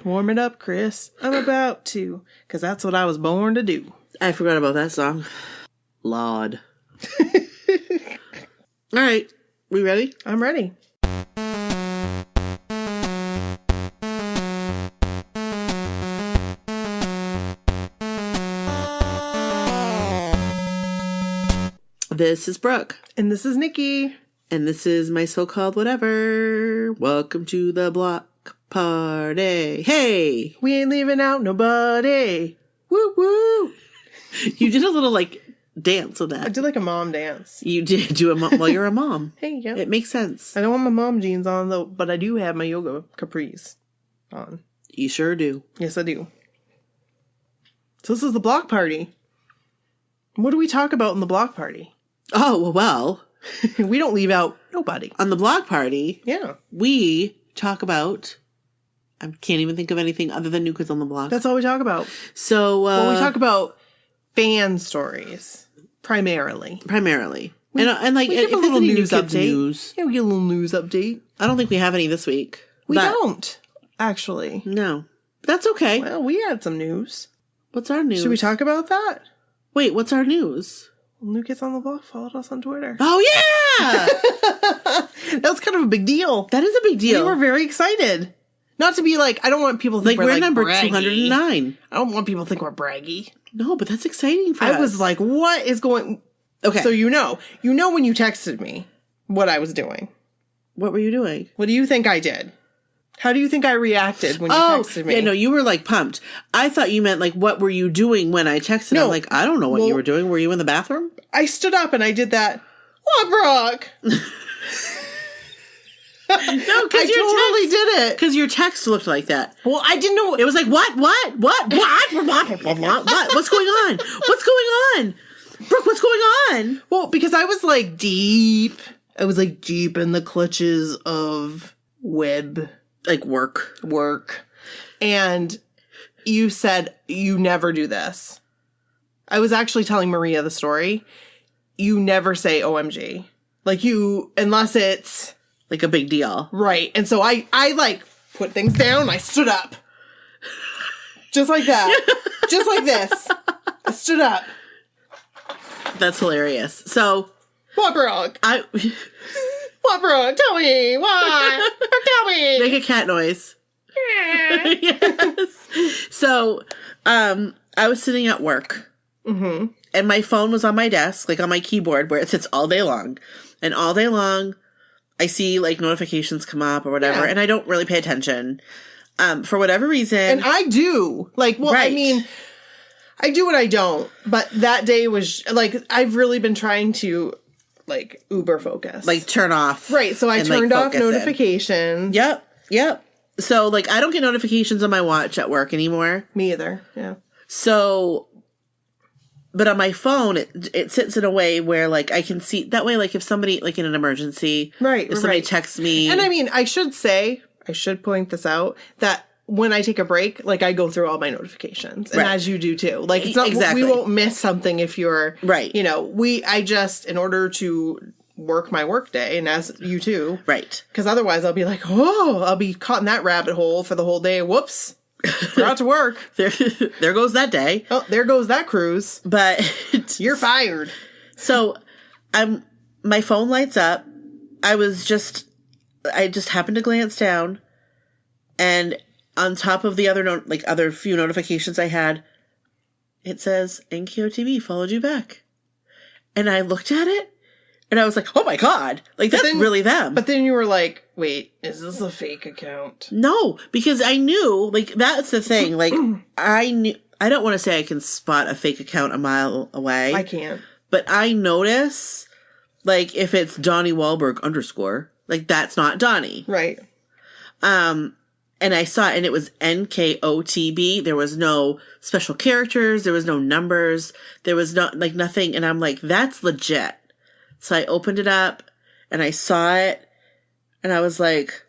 Warm it up, Chris. I'm about to. Because that's what I was born to do. I forgot about that song. Lord. All right. We ready? I'm ready. This is Brooke. And this is Nikki. And this is my so-called whatever. Welcome to the block party. Hey! We ain't leaving out nobody. Woo woo. You did a little, dance with that. I did a mom dance. You did do a mom. Well, you're a mom. Hey, yeah. It makes sense. I don't want my mom jeans on, though, but I do have my yoga capris on. You sure do. Yes, I do. So this is the block party. What do we talk about in the block party? Oh, well. We don't leave out nobody. On the block party, yeah, we talk about... I can't even think of anything other than New Kids on the Block. That's all we talk about. So, we talk about fan stories, primarily. We give a little news update. Yeah, we get a little news update. I don't think we have any this week. We don't, actually. No. That's okay. Well, we had some news. What's our news? Should we talk about that? Wait, what's our news? New Kids on the Block followed us on Twitter. Oh, yeah! That was kind of a big deal. That is a big deal. We were very excited. Not to be I don't want people to think we're number braggy. 209. I don't want people to think we're braggy. No, but that's exciting for us. I was like, what is going... Okay. So you know when you texted me what I was doing. What were you doing? What do you think I did? How do you think I reacted when you texted me? Yeah, no, you were pumped. I thought you meant what were you doing when I texted? No, I'm I don't know what you were doing. Were you in the bathroom? I stood up and I did that. What, Brooke? No, because I totally did it. Because your text looked like that. Well, I didn't know. It was like, what? What? What's going on? What's going on? Brooke, what's going on? Well, because I was deep. I was deep in the clutches of web. Work. And you said, you never do this. I was actually telling Maria the story. You never say OMG. Unless it's... a big deal. Right. And so I put things down. I stood up. Just like that. Just like this. I stood up. That's hilarious. So. What, Brooke? What, Brooke? Tell me. What? Tell me. Make a cat noise. Yes. So, I was sitting at work. Mm-hmm. And my phone was on my desk, on my keyboard where it sits all day long. And all day long, I see notifications come up or whatever, and I don't really pay attention. For whatever reason. And I do. Right. I mean, I do and I don't. But that day was I've really been trying to uber focus. Turn off. Right. So I turned off notifications. Yep. So I don't get notifications on my watch at work anymore. Me either. Yeah. So, but on my phone, it sits in a way where I can see that way. If somebody in an emergency, right? If somebody texts me, and I mean, I should point this out that when I take a break, I go through all my notifications, and as you do too. It's not exactly. We won't miss something if you're right. I just in order to work my work day, and as you too, right? Because otherwise, I'll be I'll be caught in that rabbit hole for the whole day. Whoops. Forgot to work. There goes that day. Oh, there goes that cruise. But you're fired. So my phone lights up. I just happened to glance down, and on top of the other few notifications I had, it says NKOTB followed you back. And I looked at it and I was like, oh my God, that's really them. But then you were like, wait, is this a fake account? No, because I knew, that's the thing. I knew, I don't want to say I can spot a fake account a mile away. I can't. But I notice, if it's Donnie Wahlberg _ that's not Donnie. Right. And I saw it, and it was NKOTB. There was no special characters. There was no numbers. There was nothing. And I'm like, that's legit. So I opened it up, and I saw it, and I was like,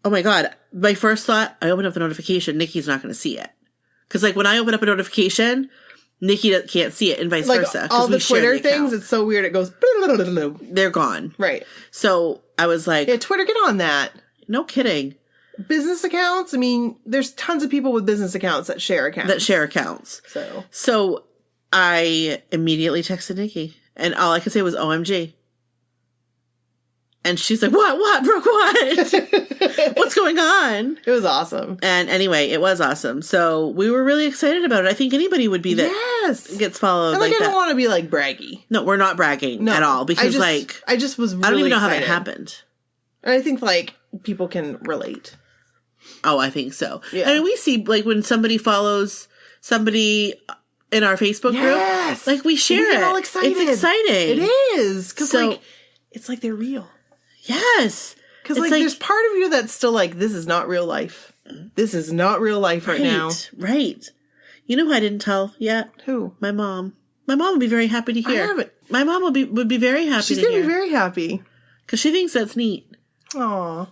oh my God. My first thought, I opened up the notification, Nikki's not going to see it. Because when I open up a notification, Nikki can't see it, and vice versa. All the Twitter things, it's so weird. It goes, they're gone. Right. So I was like, yeah, Twitter, get on that. No kidding. business accounts, I mean, there's tons of people with business accounts that share accounts. So I immediately texted Nikki, and all I could say was OMG. And she's like, what, Brooke, what? What's going on? It was awesome. And anyway, it was awesome. So we were really excited about it. I think anybody would be that gets followed. And like I that. don't want to be like braggy. No, we're not bragging at all. Because I just was really I don't even know excited. how that happened. And I think like people can relate. Oh, I think so. Yeah. I mean, we see like when somebody follows somebody in our Facebook group, like we share we get it. All excited. It's exciting. It is. Because like, it's like they're real. Yes. Because like there's part of you that's still like, this is not real life. This is not real life right now. Right. You know who I didn't tell yet? Who? My mom. My mom would be very happy to hear. I haven't. My mom would be very happy to hear. She's going to be very happy. Because she thinks that's neat. Aw.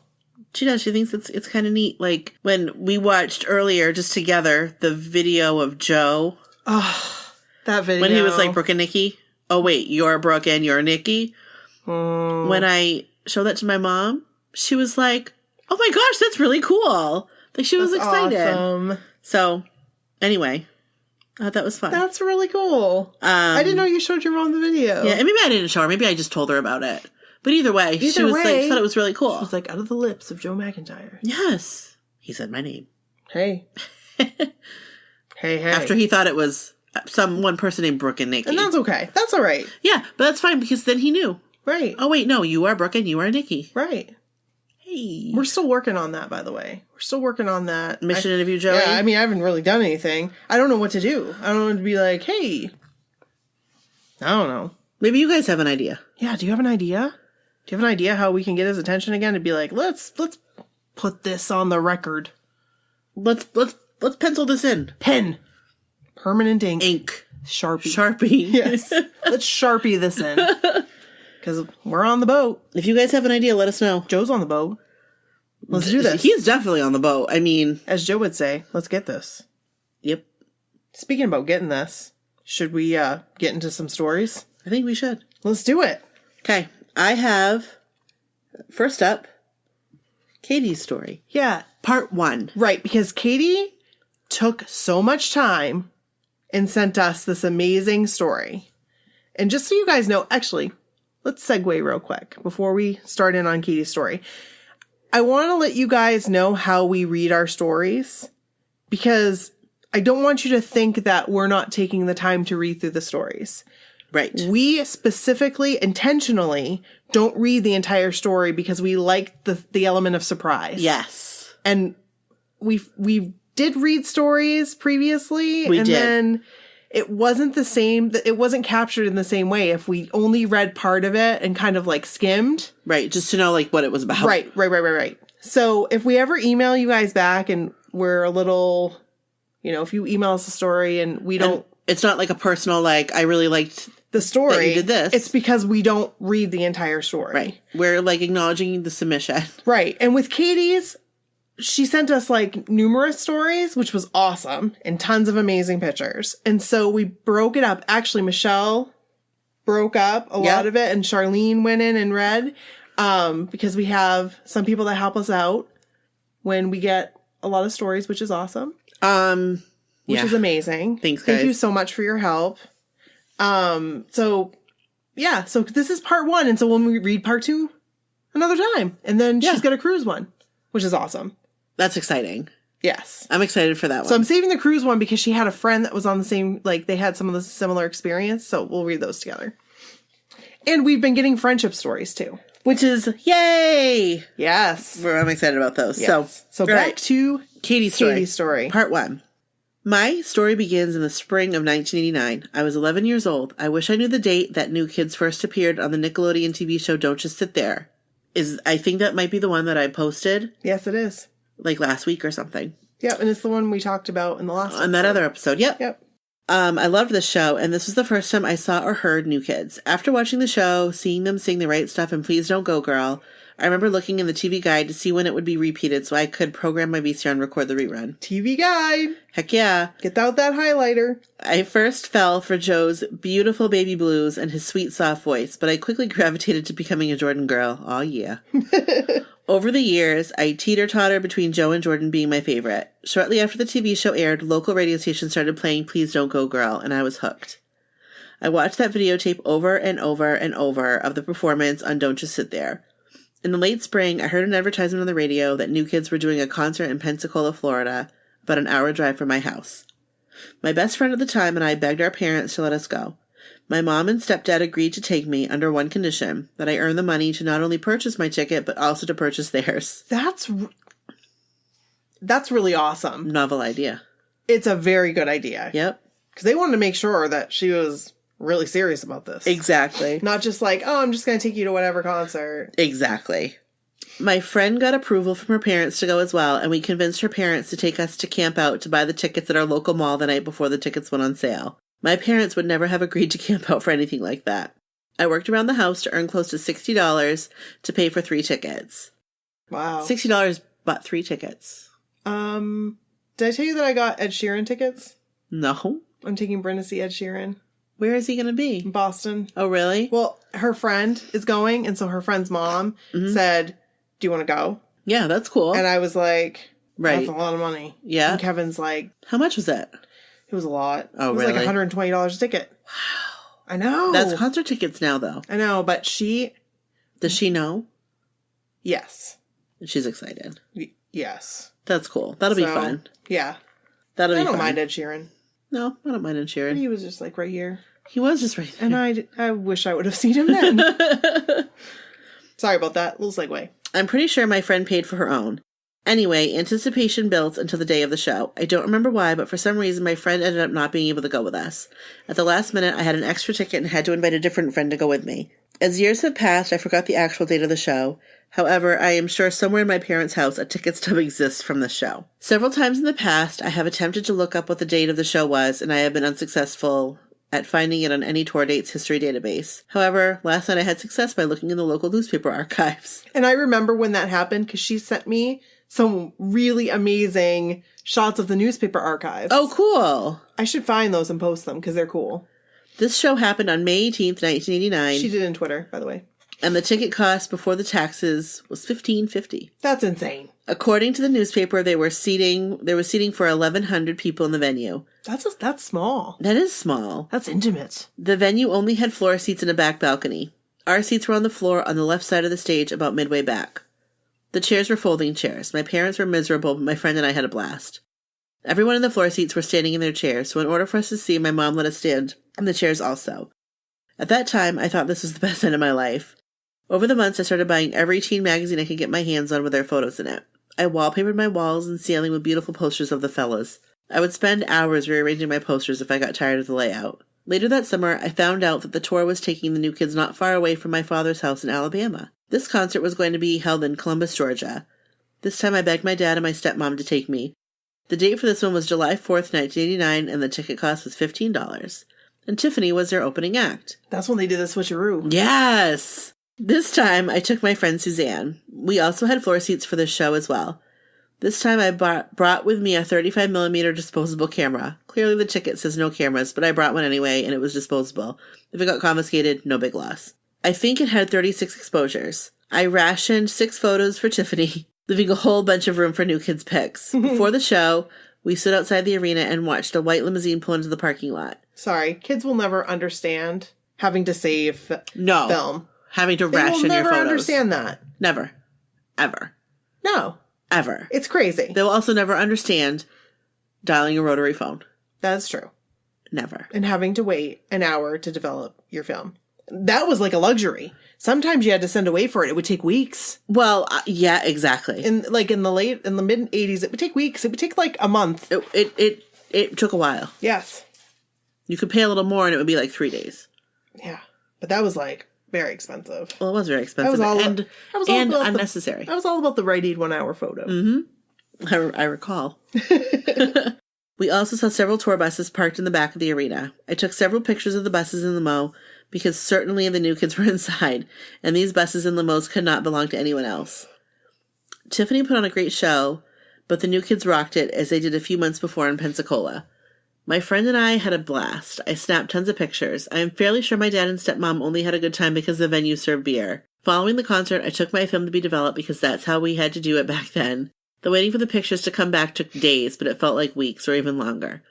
She does. She thinks it's kind of neat. Like when we watched earlier, just together, the video of Joe. Oh, that video. When he was like, Brooke and Nikki. Oh, wait, you're Brooke and you're Nikki. Mm. When I showed that to my mom, she was like, oh my gosh, that's really cool. Like she was excited. Awesome. So anyway, I thought that was fun. That's really cool. I didn't know you showed your mom the video. Yeah, and maybe I didn't show her. Maybe I just told her about it. But either way, she was like, thought it was really cool. She was like, out of the lips of Joe McIntyre. Yes. He said my name. Hey. Hey. After he thought it was one person named Brooke and Nikki. And that's okay. That's all right. Yeah, but that's fine because then he knew. Right. Oh, wait, no, you are Brooke and you are Nikki. Right. Hey. We're still working on that, by the way. We're still working on that. Mission interview, Joey? Yeah, I mean, I haven't really done anything. I don't know what to do. I don't know to be like, hey. I don't know. Maybe you guys have an idea. Yeah, do you have an idea? Do you have an idea how we can get his attention again and be like, let's put this on the record. Let's pencil this in. Pen. Permanent ink. Ink. Sharpie. Yes. Let's Sharpie this in. Because we're on the boat. If you guys have an idea, let us know. Joe's on the boat. Let's do this. He's definitely on the boat. I mean... As Joe would say, let's get this. Yep. Speaking about getting this, should we get into some stories? I think we should. Let's do it. Okay. I have, first up, Katie's story. Yeah. Part 1. Right, because Katie took so much time and sent us this amazing story. And just so you guys know, actually, let's segue real quick before we start in on Katie's story. I want to let you guys know how we read our stories because I don't want you to think that we're not taking the time to read through the stories. Right. We specifically, intentionally, don't read the entire story because we like the element of surprise. Yes. And we did read stories previously. We did. Then it wasn't the same. It wasn't captured in the same way if we only read part of it and kind of like skimmed. Right. Just to know like what it was about. Right. So if we ever email you guys back and we're a little, if you email us a story and we don't. And it's not like a personal, like, I really liked the story. That you did this. It's because we don't read the entire story. Right. We're like acknowledging the submission. Right. And with Katie's, she sent us like numerous stories, which was awesome, and tons of amazing pictures. And so we broke it up. Actually, Michelle broke up a lot of it, and Charlene went in and read, because we have some people that help us out when we get a lot of stories, which is awesome. Which is amazing. Thanks, guys. Thank you so much for your help. So this is part 1. And so when we read part 2 another time, and then she's got a cruise one, which is awesome. That's exciting. Yes. I'm excited for that one. So I'm saving the cruise one because she had a friend that was on the same, like they had some of the similar experience. So we'll read those together. And we've been getting friendship stories too. Which is, yay! Yes. I'm excited about those. Yes. So back to Katie's story. Part 1. My story begins in the spring of 1989. I was 11 years old. I wish I knew the date that New Kids first appeared on the Nickelodeon TV show Don't Just Sit There. I think that might be the one that I posted. Yes, it is. Like last week or something. Yep, and it's the one we talked about in the last episode. On that other episode, Yep. I loved this show, and this was the first time I saw or heard New Kids. After watching the show, seeing them sing The Right Stuff and Please Don't Go Girl, I remember looking in the TV guide to see when it would be repeated so I could program my VCR and record the rerun. TV guide. Heck yeah. Get out that highlighter. I first fell for Joe's beautiful baby blues and his sweet soft voice, but I quickly gravitated to becoming a Jordan girl. Aw, yeah. Over the years, I teeter-totter between Joe and Jordan being my favorite. Shortly after the TV show aired, local radio stations started playing Please Don't Go Girl, and I was hooked. I watched that videotape over and over and over of the performance on Don't Just Sit There. In the late spring, I heard an advertisement on the radio that New Kids were doing a concert in Pensacola, Florida, about an hour drive from my house. My best friend at the time and I begged our parents to let us go. My mom and stepdad agreed to take me under one condition, that I earn the money to not only purchase my ticket, but also to purchase theirs. That's really awesome. Novel idea. It's a very good idea. Yep. Because they wanted to make sure that she was really serious about this. Exactly. Not just like, oh, I'm just going to take you to whatever concert. Exactly. My friend got approval from her parents to go as well, and we convinced her parents to take us to camp out to buy the tickets at our local mall the night before the tickets went on sale. My parents would never have agreed to camp out for anything like that. I worked around the house to earn close to $60 to pay for 3 tickets. Wow. $60 bought 3 tickets. Did I tell you that I got Ed Sheeran tickets? No. I'm taking Brenda to see Ed Sheeran. Where is he going to be? In Boston. Oh, really? Well, her friend is going, and so her friend's mom said, do you want to go? Yeah, that's cool. And I was like, right. That's a lot of money. Yeah. And Kevin's like, how much was that? It was a lot. Oh, it was really? like $120 a ticket. Wow. I know. That's concert tickets now, though. I know, but she... Does she know? Yes. She's excited. Yes. That's cool. That'll be fun. Yeah. That'll be fun. I don't mind Ed Sheeran. No, I don't mind Ed Sheeran. He was just like right here. He was just right there. And I wish I would have seen him then. Sorry about that. Little segue. I'm pretty sure my friend paid for her own. Anyway, anticipation built until the day of the show. I don't remember why, but for some reason my friend ended up not being able to go with us. At the last minute, I had an extra ticket and had to invite a different friend to go with me. As years have passed, I forgot the actual date of the show. However, I am sure somewhere in my parents' house a ticket stub exists from the show. Several times in the past, I have attempted to look up what the date of the show was, and I have been unsuccessful at finding it on any tour dates history database. However, last night I had success by looking in the local newspaper archives. And I remember when that happened because she sent me some really amazing shots of the newspaper archives. Oh, cool. I should find those and post them because they're cool. This show happened on May 18th, 1989. She did in Twitter, by the way. And the ticket cost before the taxes was $15.50. That's insane. According to the newspaper, there was seating for 1,100 people in the venue. That's small. That is small. That's intimate. The venue only had floor seats and a back balcony. Our seats were on the floor on the left side of the stage, about midway back. The chairs were folding chairs. My parents were miserable, but my friend and I had a blast. Everyone in the floor seats were standing in their chairs, so in order for us to see, my mom let us stand in the chairs also. At that time, I thought this was the best night of my life. Over the months, I started buying every teen magazine I could get my hands on with their photos in it. I wallpapered my walls and ceiling with beautiful posters of the fellas. I would spend hours rearranging my posters if I got tired of the layout. Later that summer, I found out that the tour was taking the New Kids not far away from my father's house in Alabama. This concert was going to be held in Columbus, Georgia. This time I begged my dad and my stepmom to take me. The date for this one was July 4th, 1989, and the ticket cost was $15. And Tiffany was their opening act. That's when they did the switcheroo. Yes! This time, I took my friend Suzanne. We also had floor seats for this show as well. This time, I brought with me a 35mm disposable camera. Clearly, the ticket says no cameras, but I brought one anyway, and it was disposable. If it got confiscated, no big loss. I think it had 36 exposures. I rationed 6 photos for Tiffany, leaving a whole bunch of room for New Kids pics. Before the show, we stood outside the arena and watched a white limousine pull into the parking lot. Sorry, kids will never understand having to save film. Having to ration your photos. They will never understand that. Never. Ever. No. Ever. It's crazy. They will also never understand dialing a rotary phone. That's true. Never. And having to wait an hour to develop your film. That was like a luxury. Sometimes you had to send away for it. It would take weeks. Well, yeah, exactly. In the mid 80s, it would take weeks. It would take like a month. It took a while. Yes. You could pay a little more and it would be like 3 days. Yeah. But that was like very expensive. Well, it was very expensive and unnecessary. I was all about the Rite Aid 1 hour photo. Mm-hmm. I recall. We also saw several tour buses parked in the back of the arena. I took several pictures of the buses and limo because certainly the New Kids were inside, and these buses and limos could not belong to anyone else. Tiffany put on a great show, but the New Kids rocked it as they did a few months before in Pensacola. My friend and I had a blast. I snapped tons of pictures. I am fairly sure my dad and stepmom only had a good time because the venue served beer. Following the concert, I took my film to be developed because that's how we had to do it back then. The waiting for the pictures to come back took days, but it felt like weeks or even longer.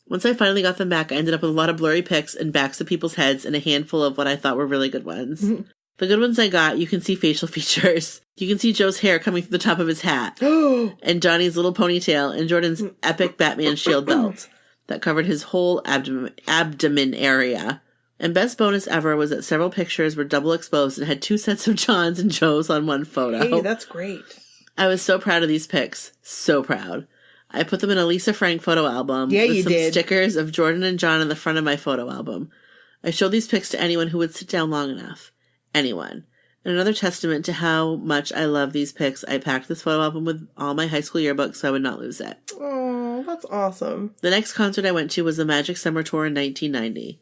Once I finally got them back, I ended up with a lot of blurry pics and backs of people's heads and a handful of what I thought were really good ones. Mm-hmm. The good ones I got, you can see facial features. You can see Joe's hair coming through the top of his hat, and Donnie's little ponytail, and Jordan's epic Batman shield belt that covered his whole abdomen area. And best bonus ever was that several pictures were double exposed and had 2 sets of John's and Joe's on one photo. Hey, that's great. I was so proud of these pics. So proud. I put them in a Lisa Frank photo album with some stickers of Jordan and John in the front of my photo album. I showed these pics to anyone who would sit down long enough. Anyone. And another testament to how much I love these pics, I packed this photo album with all my high school yearbooks so I would not lose it. Oh, that's awesome. The next concert I went to was the Magic Summer Tour in 1990.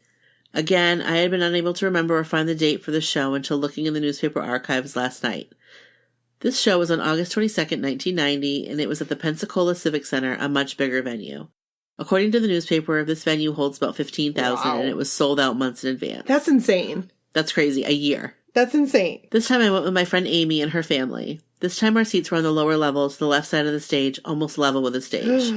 Again, I had been unable to remember or find the date for the show until looking in the newspaper archives last night. This show was on August 22nd, 1990, and it was at the Pensacola Civic Center, a much bigger venue. According to the newspaper, this venue holds about 15,000, and it was sold out months in advance. That's insane. That's crazy. A year. That's insane. This time I went with my friend Amy and her family. This time our seats were on the lower level to the left side of the stage, almost level with the stage.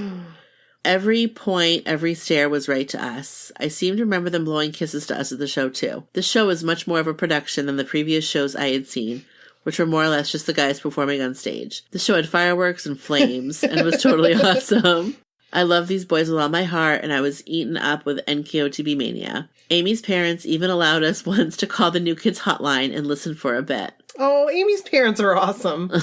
Every point, every stair was right to us. I seem to remember them blowing kisses to us at the show, too. This show was much more of a production than the previous shows I had seen, which were more or less just the guys performing on stage. The show had fireworks and flames, and was totally awesome. I love these boys with all my heart, and I was eaten up with NKOTB mania. Amy's parents even allowed us once to call the New Kids hotline and listen for a bit. Oh, Amy's parents are awesome.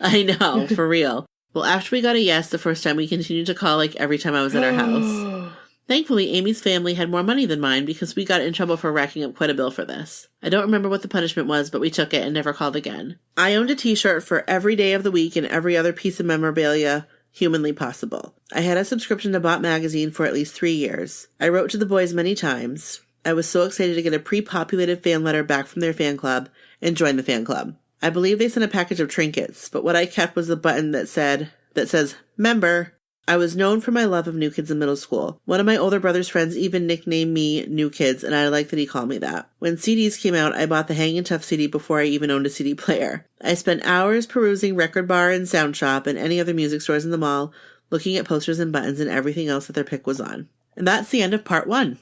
I know, for real. Well, after we got a yes the first time, we continued to call like every time I was at our house. Thankfully, Amy's family had more money than mine because we got in trouble for racking up quite a bill for this. I don't remember what the punishment was, but we took it and never called again. I owned a t-shirt for every day of the week and every other piece of memorabilia humanly possible. I had a subscription to Bot Magazine for at least 3 years. I wrote to the boys many times. I was so excited to get a pre-populated fan letter back from their fan club and join the fan club. I believe they sent a package of trinkets, but what I kept was the button that says, member. I was known for my love of New Kids in middle school. One of my older brother's friends even nicknamed me New Kids, and I like that he called me that. When CDs came out, I bought the Hangin' Tough CD before I even owned a CD player. I spent hours perusing Record Bar and Sound Shop and any other music stores in the mall, looking at posters and buttons and everything else that their pick was on. And that's the end of part 1.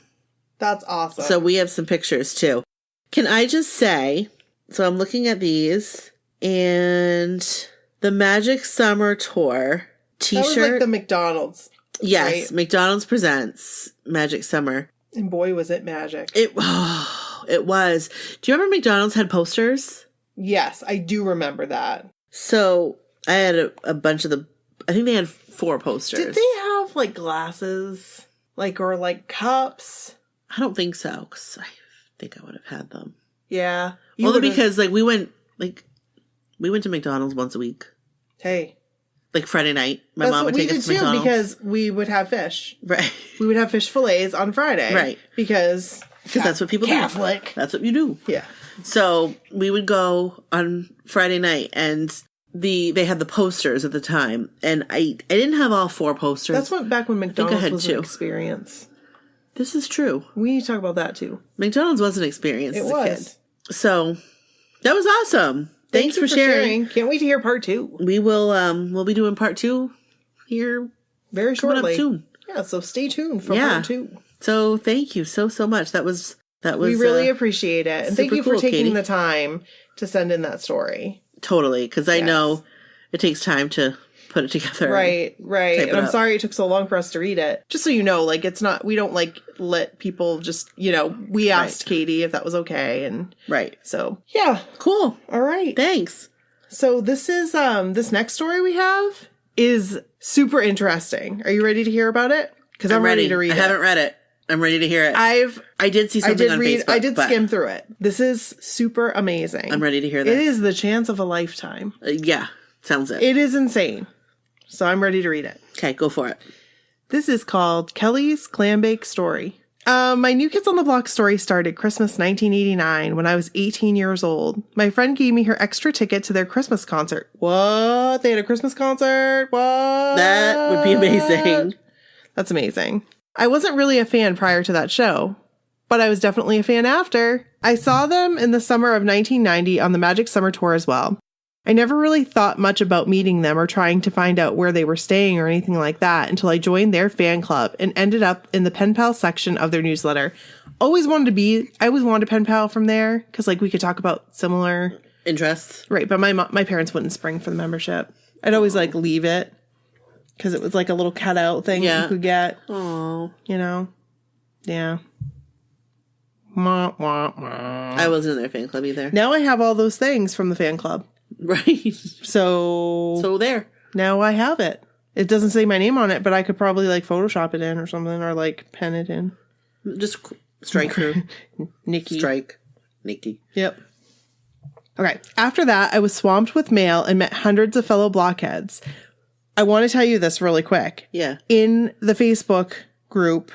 That's awesome. So we have some pictures, too. Can I just say, so I'm looking at these, and the Magic Summer Tour t-shirt. That was like the McDonald's. Yes, right? McDonald's presents Magic Summer. And boy, was it magic. It was. Do you remember McDonald's had posters? Yes, I do remember that. So I had a bunch of I think they had 4 posters. Did they have like glasses? Or like cups? I don't think so, because I think I would have had them. Yeah. Only because we went to McDonald's once a week. Hey. Like Friday night. My mom would take us to McDonald's. Because we would have fish. Right. We would have fish fillets on Friday. Right. Because that's what people Catholic. do. That's what you do. Yeah. So we would go on Friday night, and they had the posters at the time, and I didn't have all 4 posters. That's back when McDonald's was an experience. This is true. We need to talk about that too. McDonald's was an experience as a kid. So that was awesome. Thanks for sharing. Can't wait to hear part 2. We will we'll be doing part 2 here very shortly. Up soon. Yeah, so stay tuned for part 2. So thank you so much. That was we really appreciate it. And thank you for taking Katie. the time to send in that story. Totally, because I know it takes time to put it together. Right. And I'm sorry it took so long for us to read it. Just so you know, it's not, we don't let people just, we asked Katie if that was okay. And so, yeah. Cool. All right. Thanks. So this is, this next story we have is super interesting. Are you ready to hear about it? Because I'm ready to read it. I haven't read it. I'm ready to hear it. I did see something on Facebook. I did skim through it. This is super amazing. I'm ready to hear this. It is the chance of a lifetime. Yeah. Sounds it. It is insane. So I'm ready to read it. Okay, go for it. This is called Kelly's Clambake Story. My New Kids on the Block story started Christmas 1989 when I was 18 years old. My friend gave me her extra ticket to their Christmas concert. What? They had a Christmas concert? What? That would be amazing. That's amazing. I wasn't really a fan prior to that show, but I was definitely a fan after. I saw them in the summer of 1990 on the Magic Summer Tour as well. I never really thought much about meeting them or trying to find out where they were staying or anything like that until I joined their fan club and ended up in the pen pal section of their newsletter. I always wanted a pen pal from there because like we could talk about similar interests. Right, but my parents wouldn't spring for the membership. I'd always like leave it because it was like a little cutout thing that you could get. Oh, you know, yeah. I wasn't in their fan club either. Now I have all those things from the fan club. Right. So there. Now I have it. It doesn't say my name on it, but I could probably like Photoshop it in or something or like pen it in. Just strike through. Nikki. Strike. Nikki. Yep. Okay. After that, I was swamped with mail and met hundreds of fellow blockheads. I want to tell you this really quick. Yeah. In the Facebook group,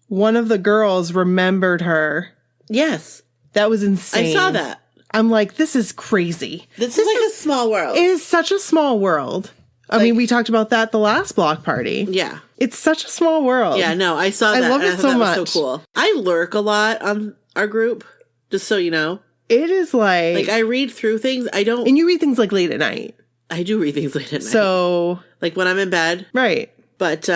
one of the girls remembered her. Yes. That was insane. I saw that. I'm like, this is crazy. This is like a small world. It is such a small world. I mean, we talked about that the last block party. Yeah. It's such a small world. Yeah, no, I saw that. I love it so much. Was so cool. I lurk a lot on our group, just so you know. It is like I read through things. I don't. And you read things like late at night. I do read things late at night. So. Like when I'm in bed. Right. But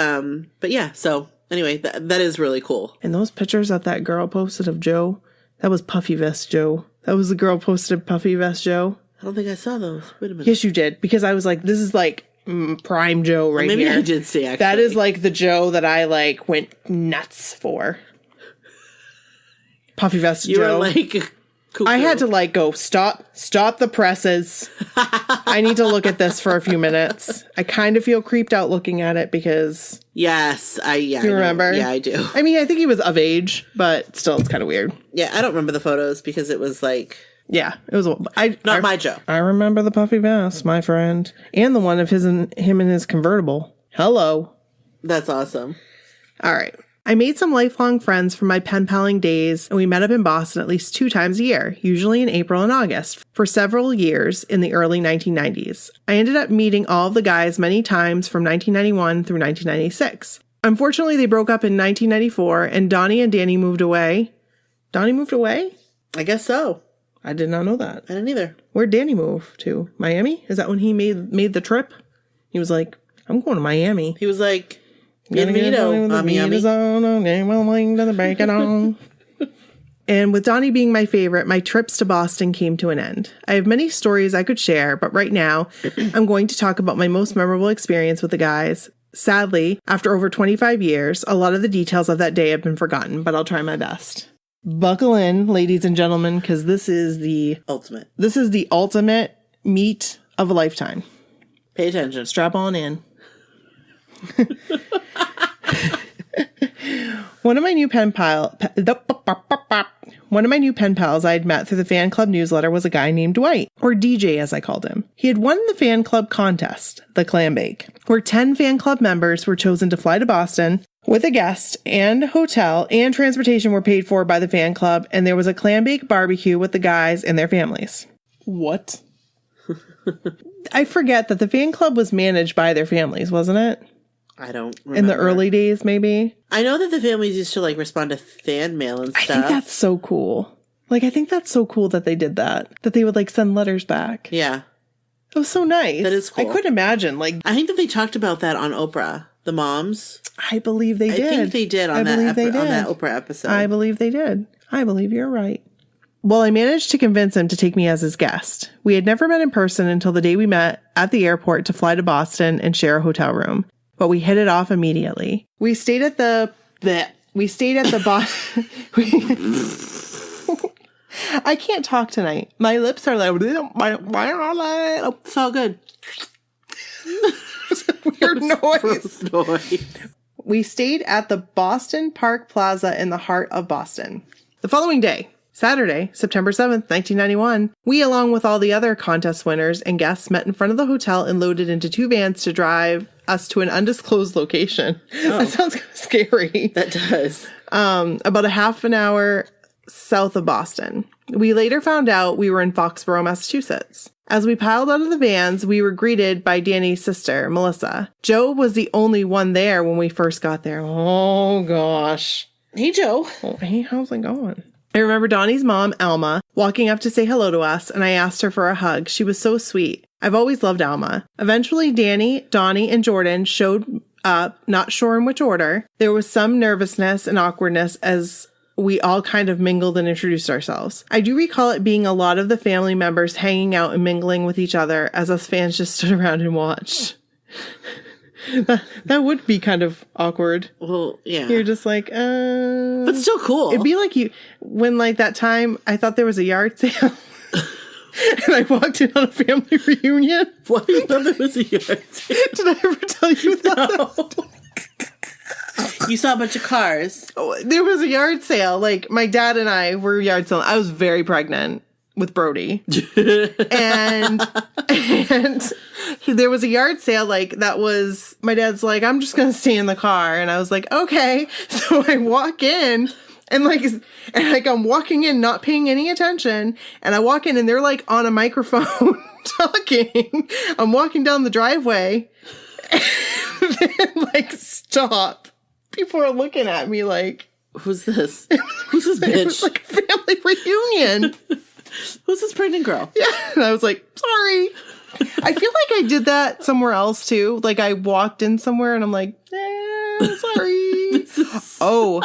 yeah, so anyway, that is really cool. And those pictures that girl posted of Joe, that was Puffy Vest Joe. That was the girl posted Puffy Vest Joe. I don't think I saw those. Wait a minute. Yes, you did. Because I was like, this is like prime Joe right maybe here. Maybe I did see, actually. That is like the Joe that I like went nuts for. Puffy Vest you Joe. You were like... Cuckoo. I had to like go, stop the presses. I need to look at this for a few minutes. I kind of feel creeped out looking at it because... Yes, You remember? Yeah, I do. I mean, I think he was of age, but still, it's kind of weird. Yeah, I don't remember the photos because it was like... Yeah, it was... Not my Joe. I remember the puffy vest, my friend. And the one of him in his convertible. Hello. That's awesome. All right. I made some lifelong friends from my pen paling days, and we met up in Boston at least 2 times a year, usually in April and August, for several years in the early 1990s. I ended up meeting all of the guys many times from 1991 through 1996. Unfortunately, they broke up in 1994, and Donnie and Danny moved away. Donnie moved away? I guess so. I did not know that. I didn't either. Where'd Danny move to? Miami? Is that when he made the trip? He was like, I'm going to Miami. He was like... And with Donnie being my favorite, my trips to Boston came to an end. I have many stories I could share, but right now, I'm going to talk about my most memorable experience with the guys. Sadly, after over 25 years, a lot of the details of that day have been forgotten, but I'll try my best. Buckle in, ladies and gentlemen, because this is the ultimate. This is the ultimate meet of a lifetime. Pay attention. Strap on in. One of my new pen pals I had met through the fan club newsletter was a guy named Dwight, or DJ as I called him. He had won the fan club contest, the Clambake, where 10 fan club members were chosen to fly to Boston with a guest, and hotel and transportation were paid for by the fan club, and there was a Clambake barbecue with the guys and their families. What? I forget that the fan club was managed by their families, wasn't it? I don't remember. In the early days, maybe? I know that the families used to, like, respond to fan mail and stuff. I think that's so cool. Like, I think that's so cool that they did that. That they would, like, send letters back. Yeah. It was so nice. That is cool. I couldn't imagine, like... I think that they talked about that on Oprah. The moms. I believe they did. I think they did on that Oprah episode. I believe they did. I believe you're right. Well, I managed to convince him to take me as his guest. We had never met in person until the day we met at the airport to fly to Boston and share a hotel room. But we hit it off immediately. We stayed at the Boston. I can't talk tonight. My lips are like. It's all good. It's a weird noise. We stayed at the Boston Park Plaza in the heart of Boston. The following day, Saturday, September 7th, 1991, we, along with all the other contest winners and guests, met in front of the hotel and loaded into 2 vans to drive us to an undisclosed location. Oh. That sounds kind of scary. That does. About a half an hour south of Boston. We later found out we were in Foxborough, Massachusetts. As we piled out of the vans, we were greeted by Danny's sister, Melissa. Joe was the only one there when we first got there. Oh, gosh. Hey, Joe. Well, hey, how's it going? I remember Donnie's mom, Alma, walking up to say hello to us, and I asked her for a hug. She was so sweet. I've always loved Alma. Eventually, Danny, Donnie, and Jordan showed up, not sure in which order. There was some nervousness and awkwardness as we all kind of mingled and introduced ourselves. I do recall it being a lot of the family members hanging out and mingling with each other as us fans just stood around and watched. That would be kind of awkward. Well, yeah. You're just like, But still cool. It'd be like when like that time I thought there was a yard sale and I walked in on a family reunion. What? You thought there was a yard sale? Did I ever tell you that? No. You saw a bunch of cars. Oh, there was a yard sale. Like my dad and I were yard selling. I was very pregnant with Brody. and there was a yard sale like that was, my dad's like, I'm just going to stay in the car. And I was like, okay. So I walk in and I'm walking in, not paying any attention. And I walk in and they're like on a microphone talking. I'm walking down the driveway and then like stop. People are looking at me like, who's this? Who's this bitch? It was like a family reunion. Who's this pregnant girl? Yeah. And I was like, sorry. I feel like I did that somewhere else too. Like I walked in somewhere and I'm like, sorry. Oh,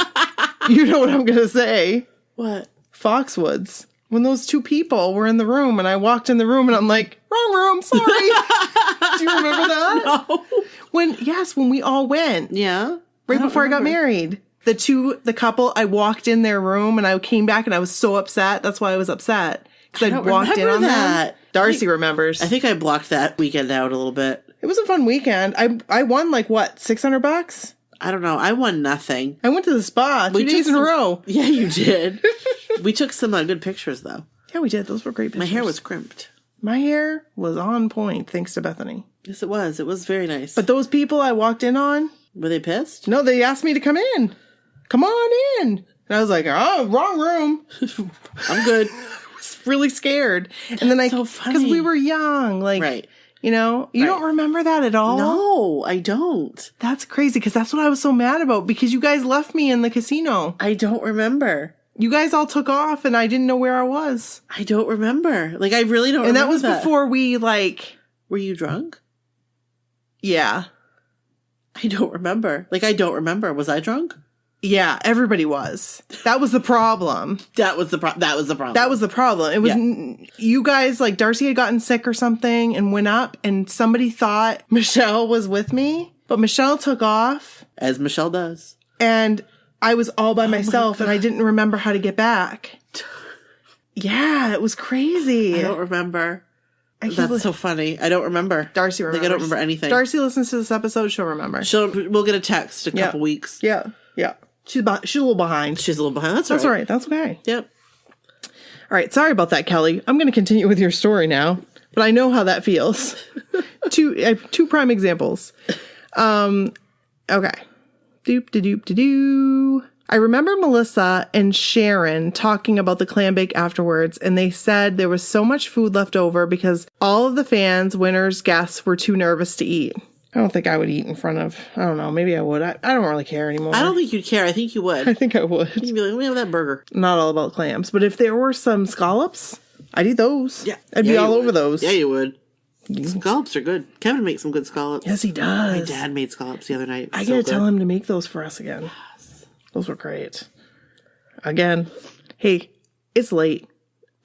you know what I'm going to say? What? Foxwoods. When those two people were in the room and I walked in the room and I'm like, wrong room, sorry. Do you remember that? No. When we all went. Yeah. Right before I got married. The couple, I walked in their room and I came back and I was so upset. That's why I was upset. Because I walked in on that. Darcy remembers. I think I blocked that weekend out a little bit. It was a fun weekend. I won like what, $600? I don't know. I won nothing. I went to the spa 2 days in a row. Yeah, you did. We took some good pictures though. Yeah, we did. Those were great pictures. My hair was crimped. My hair was on point thanks to Bethany. Yes, it was. It was very nice. But those people I walked in on. Were they pissed? No, they asked me to come in. Come on in. And I was like, oh, wrong room. I'm good. I was really scared. And then so funny. Because we were young. Like, right. You know, you don't remember that at all? No, I don't. That's crazy because that's what I was so mad about because you guys left me in the casino. I don't remember. You guys all took off and I didn't know where I was. I don't remember. Like, I really don't remember. And that was before we, like... Were you drunk? Yeah. I don't remember. Like, I don't remember. Was I drunk? Yeah, everybody was. That was the problem. That was the problem. That was the problem. It was you guys, like Darcy had gotten sick or something and went up and somebody thought Michelle was with me, but Michelle took off. As Michelle does. And I was all by myself and I didn't remember how to get back. Yeah, it was crazy. I don't remember. That's so funny. I don't remember. Darcy remembers. Like, I don't remember anything. Darcy listens to this episode. She'll remember. We'll get a text in a couple weeks. Yeah. Yeah. She's a little behind. She's a little behind. That's all right. That's okay. Yep. All right. Sorry about that, Kelly. I'm going to continue with your story now, but I know how that feels. Two prime examples. Okay. Doop-de-doop-de-doo. I remember Melissa and Sharon talking about the Clambake afterwards, and they said there was so much food left over because all of the fans, winners, guests were too nervous to eat. I don't think I would eat in front of, I don't know, maybe I would. I don't really care anymore. I don't think you'd care. I think you would. I think I would. You'd be like, let me have that burger. Not all about clams, but if there were some scallops, I'd eat those. Yeah. I'd be all over those. Yeah, you would. Scallops are good. Kevin makes some good scallops. Yes, he does. My dad made scallops the other night. I gotta tell him to make those for us again. Yes. Those were great. Again, hey, it's late.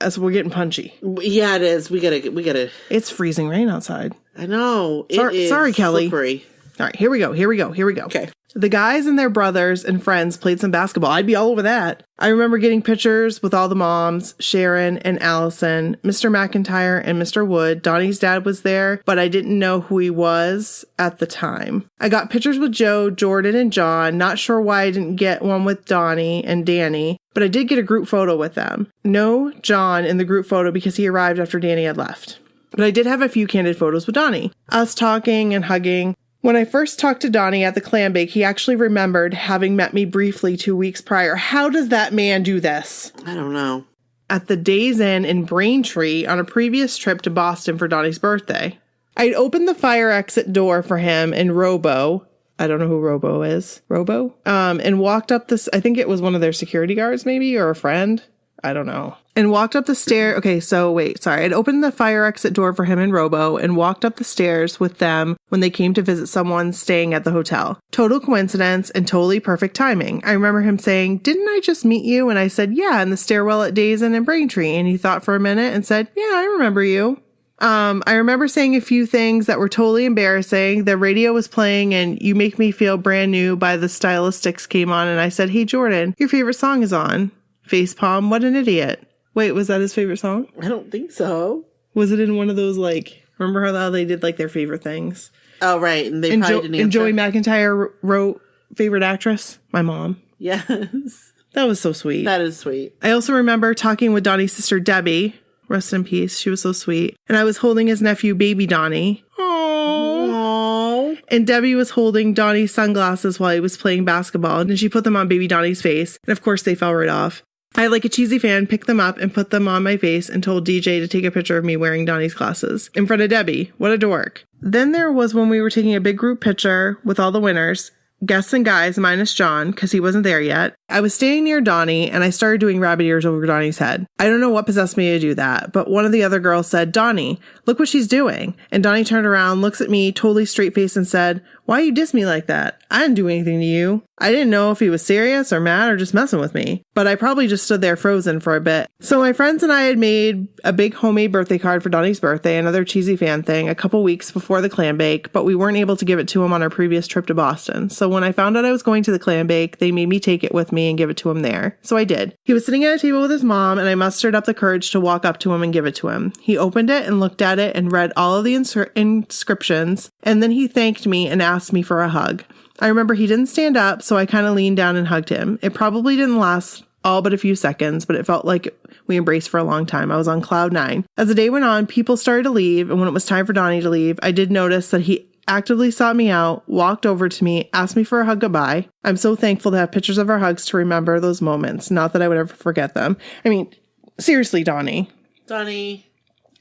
So we're getting punchy. Yeah, it is. We gotta. It's freezing rain outside. I know. Sorry, Kelly. Slippery. All right, here we go. Okay. The guys and their brothers and friends played some basketball. I'd be all over that. I remember getting pictures with all the moms, Sharon and Allison, Mr. McIntyre and Mr. Wood. Donnie's dad was there, but I didn't know who he was at the time. I got pictures with Joe, Jordan, and John. Not sure why I didn't get one with Donnie and Danny, but I did get a group photo with them. No John in the group photo because he arrived after Danny had left. But I did have a few candid photos with Donnie. Us talking and hugging. When I first talked to Donnie at the Clambake, he actually remembered having met me briefly 2 weeks prior. How does that man do this? I don't know. At the Days Inn in Braintree on a previous trip to Boston for Donnie's birthday. I'd opened the fire exit door for him in Robo, I don't know who Robo is. Robo? And walked up this, I think it was one of their security guards maybe, or a friend. I don't know. And walked up the stair. Okay, so wait, sorry. I'd opened the fire exit door for him and Robo and walked up the stairs with them when they came to visit someone staying at the hotel. Total coincidence and totally perfect timing. I remember him saying, "Didn't I just meet you?" And I said, "Yeah, in the stairwell at Days Inn in Braintree." And he thought for a minute and said, "Yeah, I remember you." I remember saying a few things that were totally embarrassing. The radio was playing and "You Make Me Feel Brand New" by the Stylistics came on. And I said, "Hey, Jordan, your favorite song is on." Facepalm, what an idiot. Wait, was that his favorite song? I don't think so. Was it in one of those, like, remember how they did, like, their favorite things? Oh, right. And they probably didn't answer. And Joey McIntyre wrote favorite actress? My mom. Yes. That was so sweet. That is sweet. I also remember talking with Donnie's sister, Debbie. Rest in peace. She was so sweet. And I was holding his nephew, baby Donnie. Aww. And Debbie was holding Donnie's sunglasses while he was playing basketball. And she put them on baby Donnie's face. And of course, they fell right off. I, like a cheesy fan, picked them up and put them on my face and told DJ to take a picture of me wearing Donnie's glasses in front of Debbie. What a dork. Then there was when we were taking a big group picture with all the winners, guests and guys minus John, because he wasn't there yet. I was standing near Donnie and I started doing rabbit ears over Donnie's head. I don't know what possessed me to do that, but one of the other girls said, "Donnie, look what she's doing." And Donnie turned around, looks at me, totally straight faced and said, "Why you diss me like that? I didn't do anything to you." I didn't know if he was serious or mad or just messing with me, but I probably just stood there frozen for a bit. So my friends and I had made a big homemade birthday card for Donnie's birthday, another cheesy fan thing, a couple weeks before the Clambake, but we weren't able to give it to him on our previous trip to Boston. So when I found out I was going to the Clambake, they made me take it with me and give it to him there. So I did. He was sitting at a table with his mom, and I mustered up the courage to walk up to him and give it to him. He opened it and looked at it and read all of the inscriptions, and then he thanked me and asked me for a hug. I remember he didn't stand up, so I kind of leaned down and hugged him. It probably didn't last all but a few seconds, but it felt like we embraced for a long time. I was on cloud 9. As the day went on, people started to leave, and when it was time for Donnie to leave, I did notice that he actively sought me out, walked over to me, asked me for a hug goodbye. I'm so thankful to have pictures of our hugs to remember those moments. Not that I would ever forget them. I mean, seriously, Donnie. Donnie.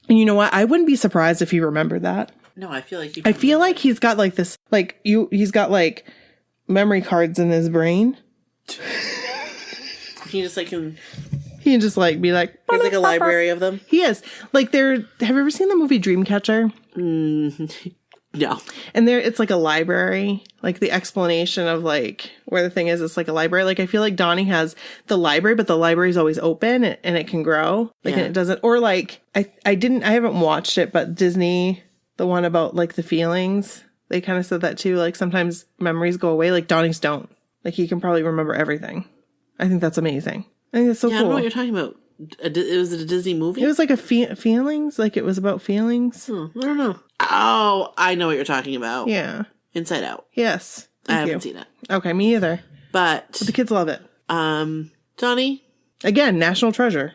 And you know what? I wouldn't be surprised if he remembered that. No, I feel like he's got like this, like he's got like memory cards in his brain. He just like can be like, he's like a library of them. He is like have you ever seen the movie Dreamcatcher? No. And it's like a library, like the explanation of like where the thing is. It's like a library. Like I feel like Donnie has the library, but the library is always open and it can grow. Like, and it doesn't, or like I haven't watched it, but Disney, the one about like the feelings, they kind of said that too. Like sometimes memories go away, like Donnie's don't. Like he can probably remember everything. I think that's amazing. I think that's so cool. I don't know what you're talking about. Was it a Disney movie? It was like a feelings. Like it was about feelings. I don't know. Oh, I know what you're talking about. Yeah. Inside Out. Yes. I haven't seen it. Okay, me either. But the kids love it. Donnie? Again, national treasure.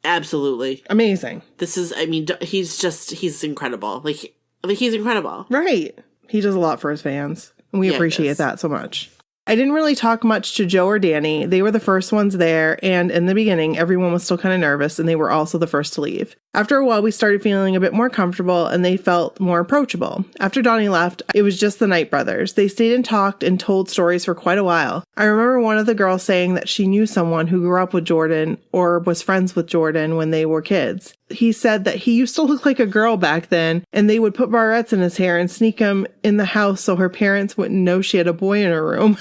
Absolutely. Amazing. This is, I mean, he's incredible. Like he's incredible. Right. He does a lot for his fans. And we appreciate that so much. I didn't really talk much to Joe or Danny. They were the first ones there, and in the beginning, everyone was still kind of nervous, and they were also the first to leave. After a while, we started feeling a bit more comfortable, and they felt more approachable. After Donnie left, it was just the Knight brothers. They stayed and talked and told stories for quite a while. I remember one of the girls saying that she knew someone who grew up with Jordan or was friends with Jordan when they were kids. He said that he used to look like a girl back then, and they would put barrettes in his hair and sneak him in the house so her parents wouldn't know she had a boy in her room.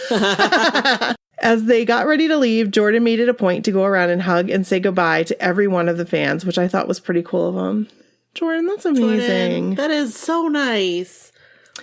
As they got ready to leave, Jordan made it a point to go around and hug and say goodbye to every one of the fans, which I thought was pretty cool of him. Jordan, that's amazing. Jordan, that is so nice.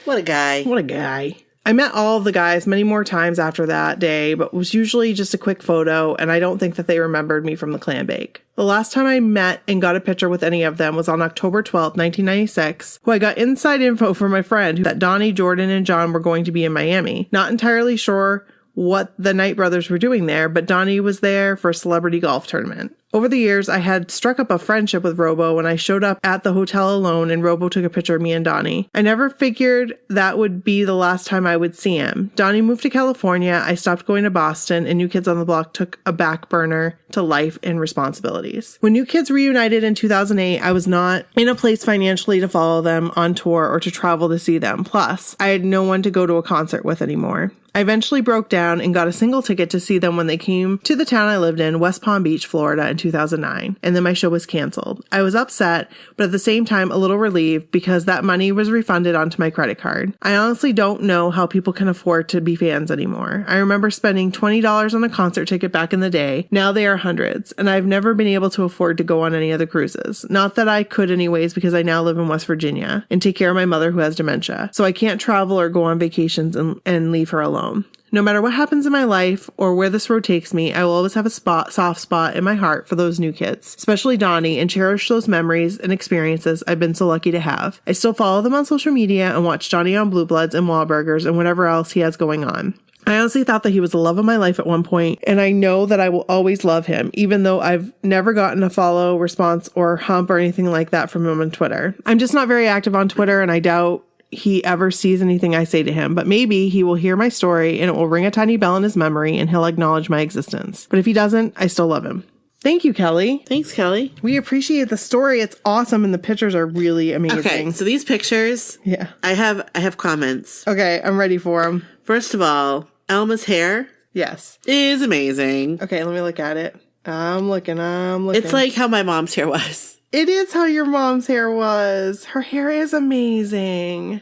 What a guy. What a guy. I met all of the guys many more times after that day, but it was usually just a quick photo, and I don't think that they remembered me from the Clambake. The last time I met and got a picture with any of them was on October 12th, 1996, who I got inside info from my friend that Donnie, Jordan, and John were going to be in Miami. Not entirely sure what the Knight brothers were doing there, but Donnie was there for a celebrity golf tournament. Over the years, I had struck up a friendship with Robo when I showed up at the hotel alone and Robo took a picture of me and Donnie. I never figured that would be the last time I would see him. Donnie moved to California, I stopped going to Boston, and New Kids on the Block took a back burner to life and responsibilities. When New Kids reunited in 2008, I was not in a place financially to follow them on tour or to travel to see them. Plus, I had no one to go to a concert with anymore. I eventually broke down and got a single ticket to see them when they came to the town I lived in, West Palm Beach, Florida, in 2009, and then my show was canceled. I was upset, but at the same time a little relieved because that money was refunded onto my credit card. I honestly don't know how people can afford to be fans anymore. I remember spending $20 on a concert ticket back in the day. Now they are hundreds, and I've never been able to afford to go on any other cruises. Not that I could anyways, because I now live in West Virginia and take care of my mother who has dementia, so I can't travel or go on vacations and leave her alone. No matter what happens in my life or where this road takes me, I will always have a soft spot in my heart for those New Kids, especially Donnie, and cherish those memories and experiences I've been so lucky to have. I still follow them on social media and watch Donnie on Blue Bloods and Wahlburgers and whatever else he has going on. I honestly thought that he was the love of my life at one point, and I know that I will always love him, even though I've never gotten a follow, response, or hump or anything like that from him on Twitter. I'm just not very active on Twitter, and I doubt he ever sees anything I say to him, but maybe he will hear my story and it will ring a tiny bell in his memory and he'll acknowledge my existence. But if he doesn't, I still love him. Thank you, Kelly. Thanks, Kelly. We appreciate the story. It's awesome and the pictures are really amazing. Okay, so these pictures, yeah. I have comments. Okay, I'm ready for them. First of all, Elma's hair yes, is amazing. Okay, let me look at it. I'm looking. It's like how my mom's hair was. It is how your mom's hair was. Her hair is amazing.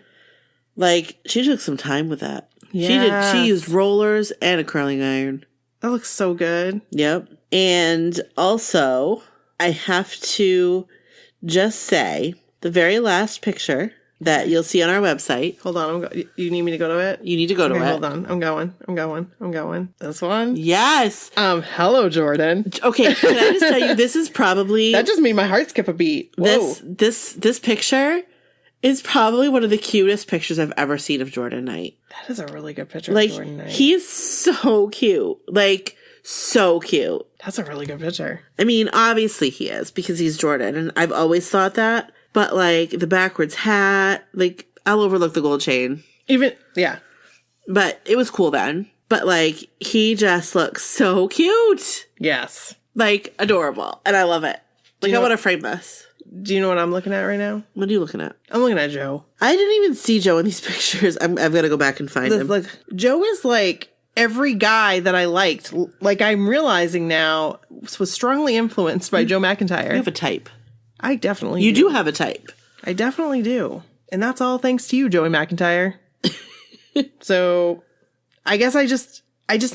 Like, she took some time with that. Yes. She used rollers and a curling iron. That looks so good. Yep. And also, I have to just say, the very last picture that you'll see on our website. Hold on. You need me to go to it? You need to go to it. Hold on. I'm going. This one? Yes. Hello, Jordan. Okay. Can I just tell you, this is probably... That just made my heart skip a beat. Whoa. This picture is probably one of the cutest pictures I've ever seen of Jordan Knight. That is a really good picture of Jordan Knight. He's so cute. Like, so cute. That's a really good picture. I mean, obviously he is, because he's Jordan, and I've always thought that. But, like, the backwards hat, like, I'll overlook the gold chain. Yeah. But it was cool then. But, like, he just looks so cute. Yes. Like, adorable. And I love it. Like, I want to frame this. Do you know what I'm looking at right now? What are you looking at? I'm looking at Joe. I didn't even see Joe in these pictures. I've got to go back and find him. Look, Joe is, like, every guy that I liked. Like, I'm realizing now, was strongly influenced by Joe McIntyre. You have a type. I definitely do. You do have a type. I definitely do. And that's all thanks to you, Joey McIntyre. So, I guess I just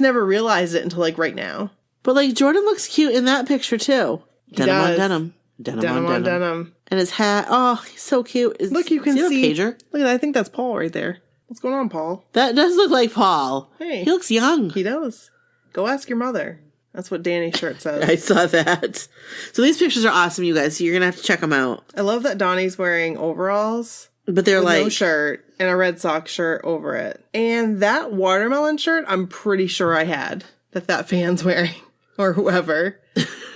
never realized it until, like, right now. But, like, Jordan looks cute in that picture, too. Denim on denim. Denim on denim. And his hat. Oh, he's so cute. Look, you can see. Pager? Look at that. I think that's Paul right there. What's going on, Paul? That does look like Paul. Hey. He looks young. He does. Go ask your mother. That's what Danny's shirt says. I saw that. So these pictures are awesome, you guys. So you're going to have to check them out. I love that Donnie's wearing overalls. But they're with like... no shirt and a Red Sox shirt over it. And that watermelon shirt, I'm pretty sure I had. That fan's wearing. Or whoever.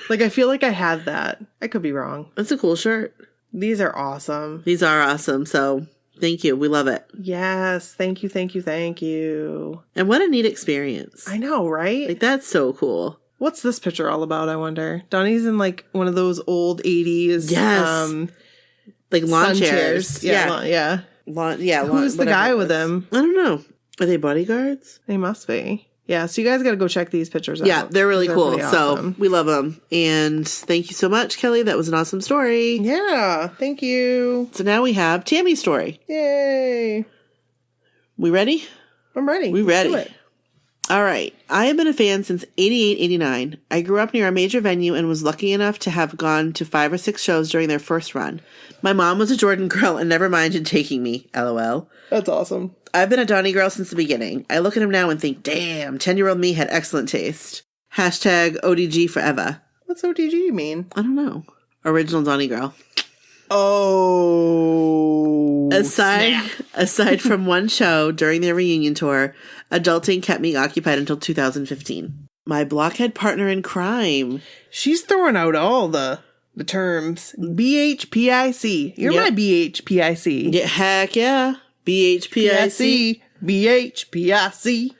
Like, I feel like I had that. I could be wrong. That's a cool shirt. These are awesome. These are awesome. So, thank you. We love it. Yes. Thank you. And what a neat experience. I know, right? Like, that's so cool. What's this picture all about, I wonder? Donnie's in, like, one of those old 80s. Yes. Like lawn chairs. Yeah. Who's the guy with him? I don't know. Are they bodyguards? They must be. Yeah, so you guys got to go check these pictures out. Yeah, they're really cool. Awesome. So we love them. And thank you so much, Kelly. That was an awesome story. Yeah, thank you. So now we have Tammie's story. Yay. We ready? I'm ready. We ready. Let's do it. All right. I have been a fan since 88, 89. I grew up near a major venue and was lucky enough to have gone to 5 or 6 shows during their first run. My mom was a Jordan girl and never minded taking me. LOL. That's awesome. I've been a Donnie girl since the beginning. I look at him now and think, damn, 10-year-old me had excellent taste. Hashtag ODG forever. What's ODG mean? I don't know. Original Donnie girl. Oh. Aside from one show during their reunion tour, adulting kept me occupied until 2015. My blockhead partner in crime. She's throwing out all the terms. BHPIC. You're my BHPIC. Yeah, heck yeah. BHPIC. BHPIC.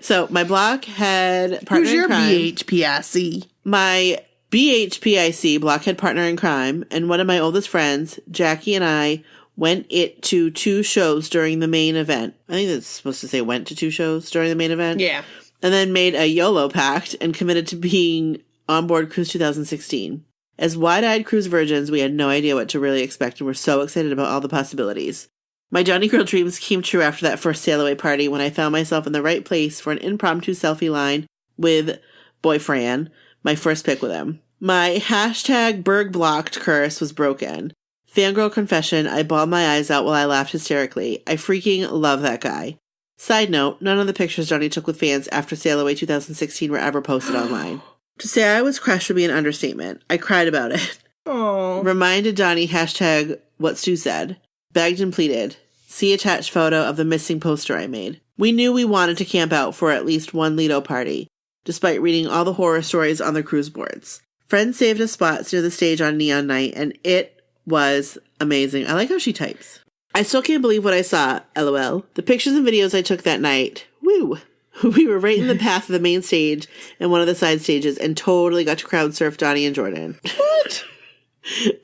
So my blockhead partner Who's your in crime. BHPIC? My BHPIC, blockhead partner in crime, and one of my oldest friends, Jackie, and I went to 2 shows during the main event. I think that's supposed to say went to 2 shows during the main event. Yeah. And then made a YOLO pact and committed to being on board Cruise 2016. As wide-eyed cruise virgins, we had no idea what to really expect and were so excited about all the possibilities. My Johnny Girl dreams came true after that first sail away party when I found myself in the right place for an impromptu selfie line with Boy Fran, my first pic with him. My hashtag Berg blocked curse was broken. Fangirl confession, I bawled my eyes out while I laughed hysterically. I freaking love that guy. Side note, none of the pictures Donnie took with fans after Sail Away 2016 were ever posted online. To say I was crushed would be an understatement. I cried about it. Oh. Reminded Donnie hashtag what Stu said. Begged and pleaded. See attached photo of the missing poster I made. We knew we wanted to camp out for at least one Lido party, despite reading all the horror stories on the cruise boards. Friends saved us spots near the stage on Neon Night, and it was amazing. I like how she types. I still can't believe what I saw, LOL. The pictures and videos I took that night, woo! We were right in the path of the main stage and one of the side stages and totally got to crowd surf Donnie and Jordan. What?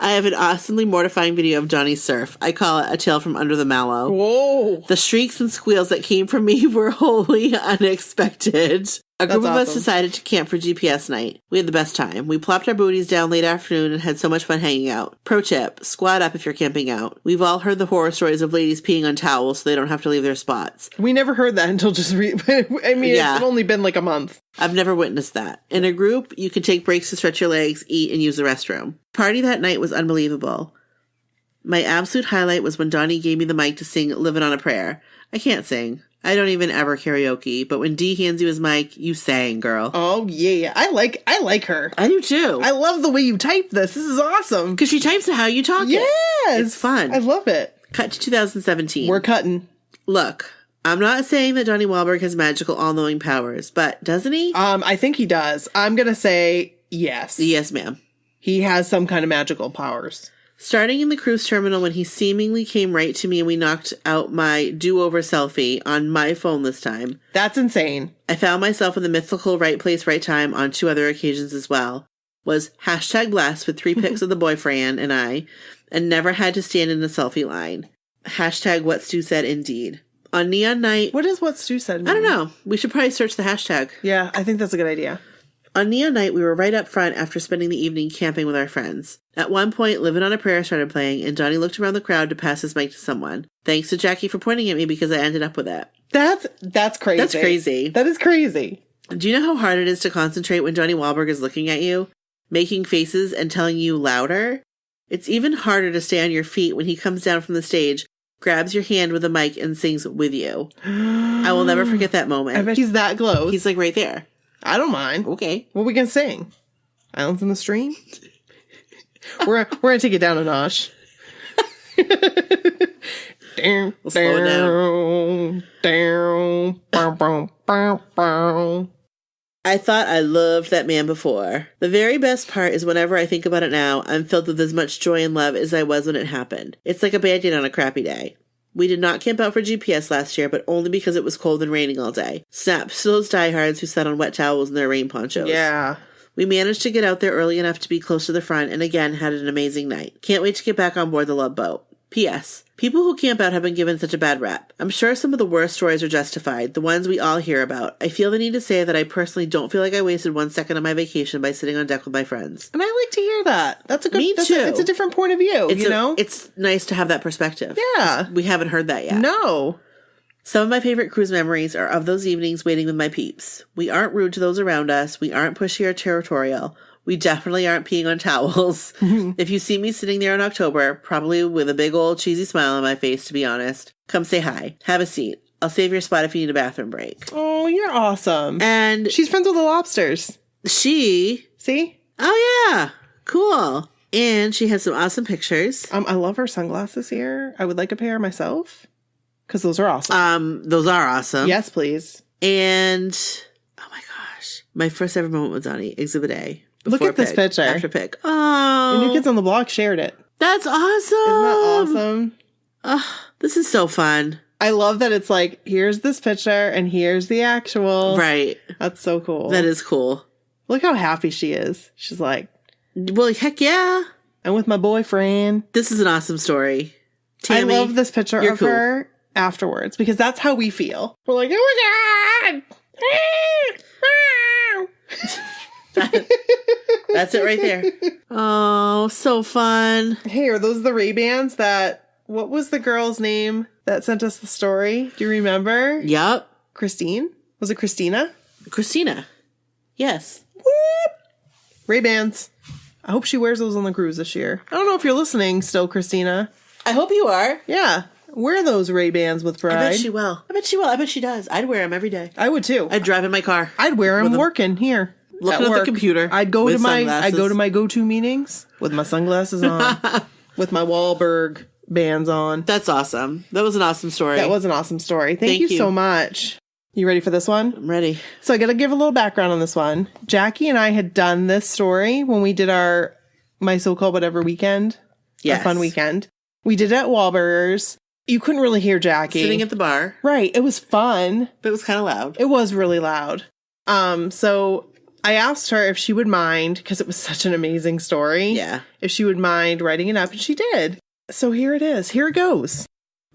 I have an awesomely mortifying video of Donnie's surf. I call it a tale from under the mallow. Whoa. The shrieks and squeals that came from me were wholly unexpected. A group of us decided to camp for GPS night. We had the best time. We plopped our booties down late afternoon and had so much fun hanging out. Pro tip, squat up if you're camping out. We've all heard the horror stories of ladies peeing on towels so they don't have to leave their spots. We never heard that until just it's only been like a month. I've never witnessed that. In a group, you can take breaks to stretch your legs, eat, and use the restroom. Party that night was unbelievable. My absolute highlight was when Donnie gave me the mic to sing Livin' on a Prayer. I can't sing. I don't even ever karaoke, but when Dee hands you his mic, you sang, girl. Oh, yeah. I like her. I do, too. I love the way you type this. This is awesome. Because she types it how you talk yes. it. It's fun. I love it. Cut to 2017. We're cutting. Look, I'm not saying that Donnie Wahlberg has magical all-knowing powers, but doesn't he? I think he does. I'm going to say yes. Yes, ma'am. He has some kind of magical powers. Starting in the cruise terminal when he seemingly came right to me and we knocked out my do-over selfie on my phone this time. That's insane. I found myself in the mythical right place, right time on 2 other occasions as well. Was hashtag blessed with 3 pics of the boyfriend and I, and never had to stand in a selfie line. Hashtag what Stu said indeed. On Neon Night... What is what Stu said? I don't know. We should probably search the hashtag. Yeah, I think that's a good idea. On Neon Night, we were right up front after spending the evening camping with our friends. At one point, Livin' on a Prayer started playing, and Donnie looked around the crowd to pass his mic to someone. Thanks to Jackie for pointing at me because I ended up with it. That's crazy. That's crazy. That is crazy. Do you know how hard it is to concentrate when Donnie Wahlberg is looking at you, making faces and telling you louder? It's even harder to stay on your feet when he comes down from the stage, grabs your hand with a mic, and sings with you. I will never forget that moment. I bet he's that close. He's like right there. I don't mind. Okay. What we can sing? Islands in the Stream? we're going to take it down a notch. We'll slow it down. I thought I loved that man before. The very best part is whenever I think about it now, I'm filled with as much joy and love as I was when it happened. It's like a Band-Aid on a crappy day. We did not camp out for GPS last year, but only because it was cold and raining all day. Snaps to those diehards who sat on wet towels in their rain ponchos. Yeah. We managed to get out there early enough to be close to the front and again had an amazing night. Can't wait to get back on board the Love Boat. P.S. People who camp out have been given such a bad rap. I'm sure some of the worst stories are justified, the ones we all hear about. I feel the need to say that I personally don't feel like I wasted 1 second of my vacation by sitting on deck with my friends. And I like to hear that. That's a good. Me too. It's a different point of view. It's nice to have that perspective. Yeah, we haven't heard that yet. No. Some of my favorite cruise memories are of those evenings waiting with my peeps. We aren't rude to those around us. We aren't pushy or territorial. We definitely aren't peeing on towels. If you see me sitting there in October, probably with a big old cheesy smile on my face, to be honest, come say hi. Have a seat. I'll save your spot if you need a bathroom break. Oh, you're awesome. And she's friends with the lobsters. See? Oh, yeah. Cool. And she has some awesome pictures. I love her sunglasses here. I would like a pair myself. Because those are awesome. Those are awesome. Yes, please. And, oh my gosh. My first ever moment with Donnie, Exhibit A. Look at this picture. After pick. Oh. The New Kids on the Block shared it. That's awesome. Isn't that awesome? Oh, this is so fun. I love that it's like, here's this picture and here's the actual. Right. That's so cool. That is cool. Look how happy she is. She's like, well, heck yeah. I'm with my boyfriend. This is an awesome story. Tammy, I love this picture of cool. her afterwards because that's how we feel. We're like, oh my God. That's it right there. Oh, so fun. Hey, are those the Ray-Bans that, what was the girl's name that sent us the story? Do you remember? Yep. Christine? Was it Christina? Christina. Yes. Whoop. Ray-Bans. I hope she wears those on the cruise this year. I don't know if you're listening still, Christina. I hope you are. Yeah. Wear those Ray-Bans with pride. I bet she will. I bet she will. I bet she does. I'd wear them every day. I would too. I'd drive in my car. I'd wear them working here. Looking at the computer. I'd go to my go-to meetings with my sunglasses on, with my Wahlberg bands on. That's awesome. That was an awesome story. That was an awesome story. Thank you so much. You ready for this one? I'm ready. So I got to give a little background on this one. Jackie and I had done this story when we did our My So-Called Whatever weekend. Yes. Our fun weekend. We did it at Wahlburgers. You couldn't really hear Jackie. Sitting at the bar. Right. It was fun. But it was kind of loud. It was really loud. So I asked her if she would mind, because it was such an amazing story. Yeah. If she would mind writing it up, and she did. So here it is. Here it goes.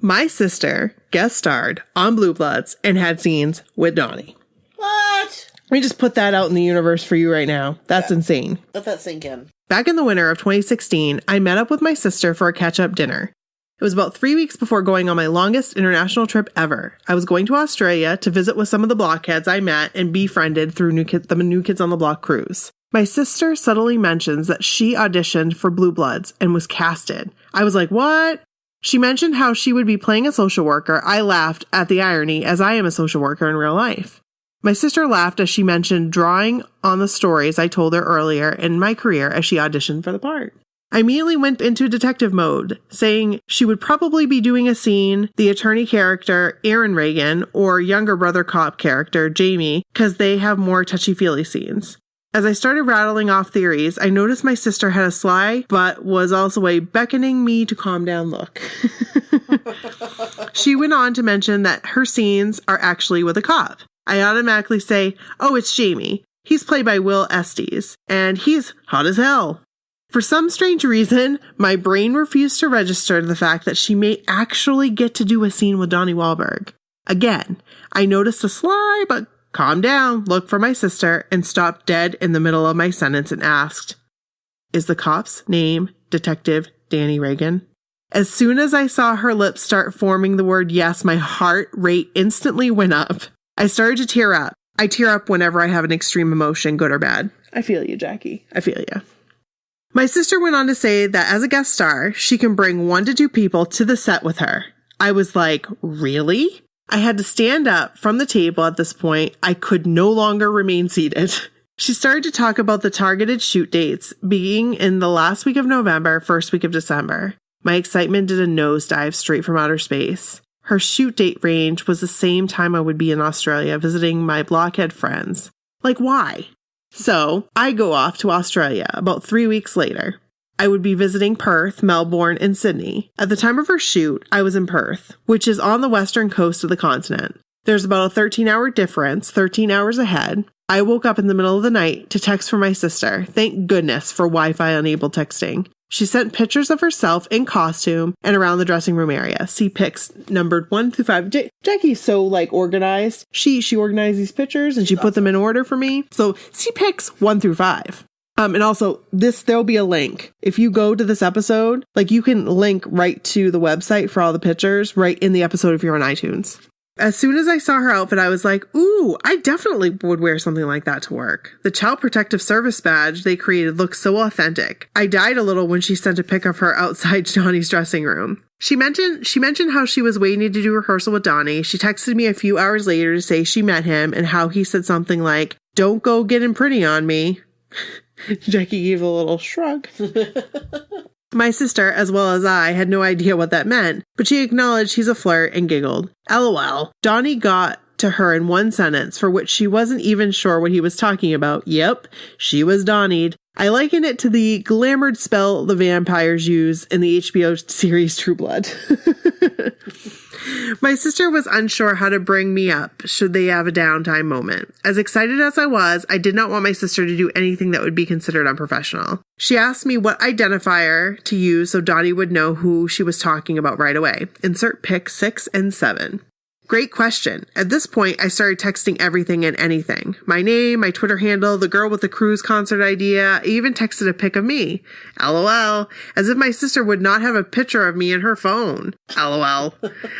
My sister guest starred on Blue Bloods and had scenes with Donnie. What? Let me just put that out in the universe for you right now. That's insane. Let that sink in. Back in the winter of 2016, I met up with my sister for a catch-up dinner. It was about 3 weeks before going on my longest international trip ever. I was going to Australia to visit with some of the blockheads I met and befriended through the New Kids on the Block cruise. My sister subtly mentions that she auditioned for Blue Bloods and was casted. I was like, what? She mentioned how she would be playing a social worker. I laughed at the irony, as I am a social worker in real life. My sister laughed as she mentioned drawing on the stories I told her earlier in my career as she auditioned for the part. I immediately went into detective mode, saying she would probably be doing a scene, the attorney character, Aaron Reagan, or younger brother cop character, Jamie, because they have more touchy-feely scenes. As I started rattling off theories, I noticed my sister had a sly, but was also a beckoning me to calm down look. She went on to mention that her scenes are actually with a cop. I automatically say, oh, it's Jamie. He's played by Will Estes, and he's hot as hell. For some strange reason, my brain refused to register the fact that she may actually get to do a scene with Donnie Wahlberg. Again, I noticed a sly but calm down look for my sister and stopped dead in the middle of my sentence and asked, is the cop's name Detective Danny Reagan? As soon as I saw her lips start forming the word yes, my heart rate instantly went up. I started to tear up. I tear up whenever I have an extreme emotion, good or bad. I feel you, Jackie. I feel you. My sister went on to say that as a guest star, she can bring 1 to 2 people to the set with her. I was like, really? I had to stand up from the table at this point. I could no longer remain seated. She started to talk about the targeted shoot dates being in the last week of November, first week of December. My excitement did a nosedive straight from outer space. Her shoot date range was the same time I would be in Australia visiting my blockhead friends. Like, why? So, I go off to Australia about 3 weeks later. I would be visiting Perth, Melbourne, and Sydney. At the time of her shoot, I was in Perth, which is on the western coast of the continent. There's about a 13-hour difference, 13 hours ahead. I woke up in the middle of the night to text from my sister. Thank goodness for Wi-Fi enabled texting. She sent pictures of herself in costume and around the dressing room area. See pics numbered 1 through 5. Jackie's so organized. She organized these pictures and she put them in order for me. So see pics 1 through 5. And also there'll be a link. If you go to this episode, you can link right to the website for all the pictures right in the episode if you're on iTunes. As soon as I saw her outfit, I was like, ooh, I definitely would wear something like that to work. The Child Protective Service badge they created looks so authentic. I died a little when she sent a pic of her outside Donnie's dressing room. She mentioned how she was waiting to do rehearsal with Donnie. She texted me a few hours later to say she met him and how he said something like, don't go getting pretty on me. Jackie gave a little shrug. My sister, as well as I, had no idea what that meant, but she acknowledged he's a flirt and giggled. LOL. Donnie got to her in one sentence, for which she wasn't even sure what he was talking about. Yep, she was Donnied. I liken it to the glamoured spell the vampires use in the HBO series True Blood. My sister was unsure how to bring me up should they have a downtime moment. As excited as I was, I did not want my sister to do anything that would be considered unprofessional. She asked me what identifier to use so Donnie would know who she was talking about right away. Insert pick 6 and 7. Great question. At this point, I started texting everything and anything. My name, my Twitter handle, the girl with the cruise concert idea. I even texted a pic of me. LOL. As if my sister would not have a picture of me in her phone. LOL.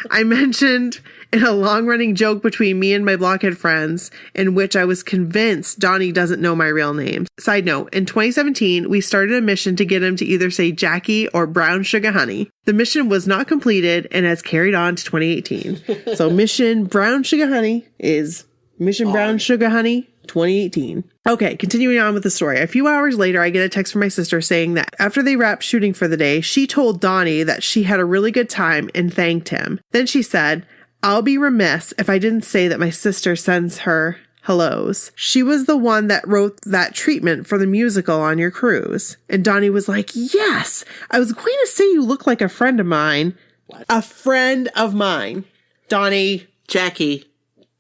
I mentioned in a long-running joke between me and my blockhead friends, in which I was convinced Donnie doesn't know my real name. Side note, in 2017, we started a mission to get him to either say Jackie or Brown Sugar Honey. The mission was not completed and has carried on to 2018. So Mission Brown Sugar Honey is Mission Brown Sugar Honey 2018. Okay, continuing on with the story. A few hours later, I get a text from my sister saying that after they wrapped shooting for the day, she told Donnie that she had a really good time and thanked him. Then she said, I'll be remiss if I didn't say that my sister sends her hellos. She was the one that wrote that treatment for the musical on your cruise. And Donnie was like, yes, I was going to say you look like a friend of mine. What? A friend of mine. Donnie. Jackie.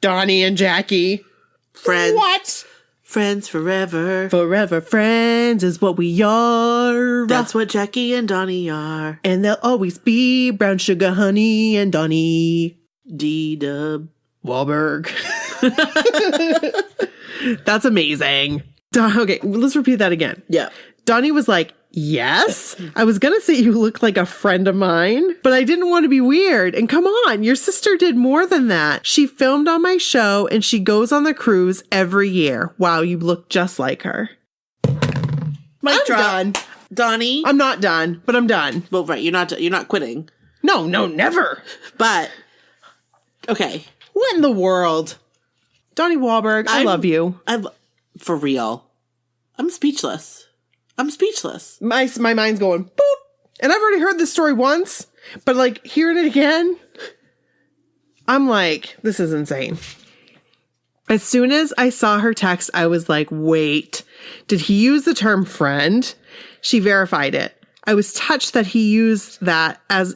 Donnie and Jackie. Friends. What? Friends forever. Forever friends is what we are. That's what Jackie and Donnie are. And they'll always be Brown Sugar Honey and Donnie. D-Dub. Wahlberg. That's amazing. Okay, let's repeat that again. Yeah. Donnie was like, yes, I was going to say you look like a friend of mine, but I didn't want to be weird. And come on, your sister did more than that. She filmed on my show and she goes on the cruise every year. Wow, you look just like her. I'm done. Donnie. I'm not done, but I'm done. Well, right, you're not quitting. No, never. But, okay. What in the world? Donnie Wahlberg, I love you. For real. I'm speechless. My mind's going, boop. And I've already heard this story once, but like hearing it again, I'm like, this is insane. As soon as I saw her text, I was like, wait, did he use the term friend? She verified it. I was touched that he used that as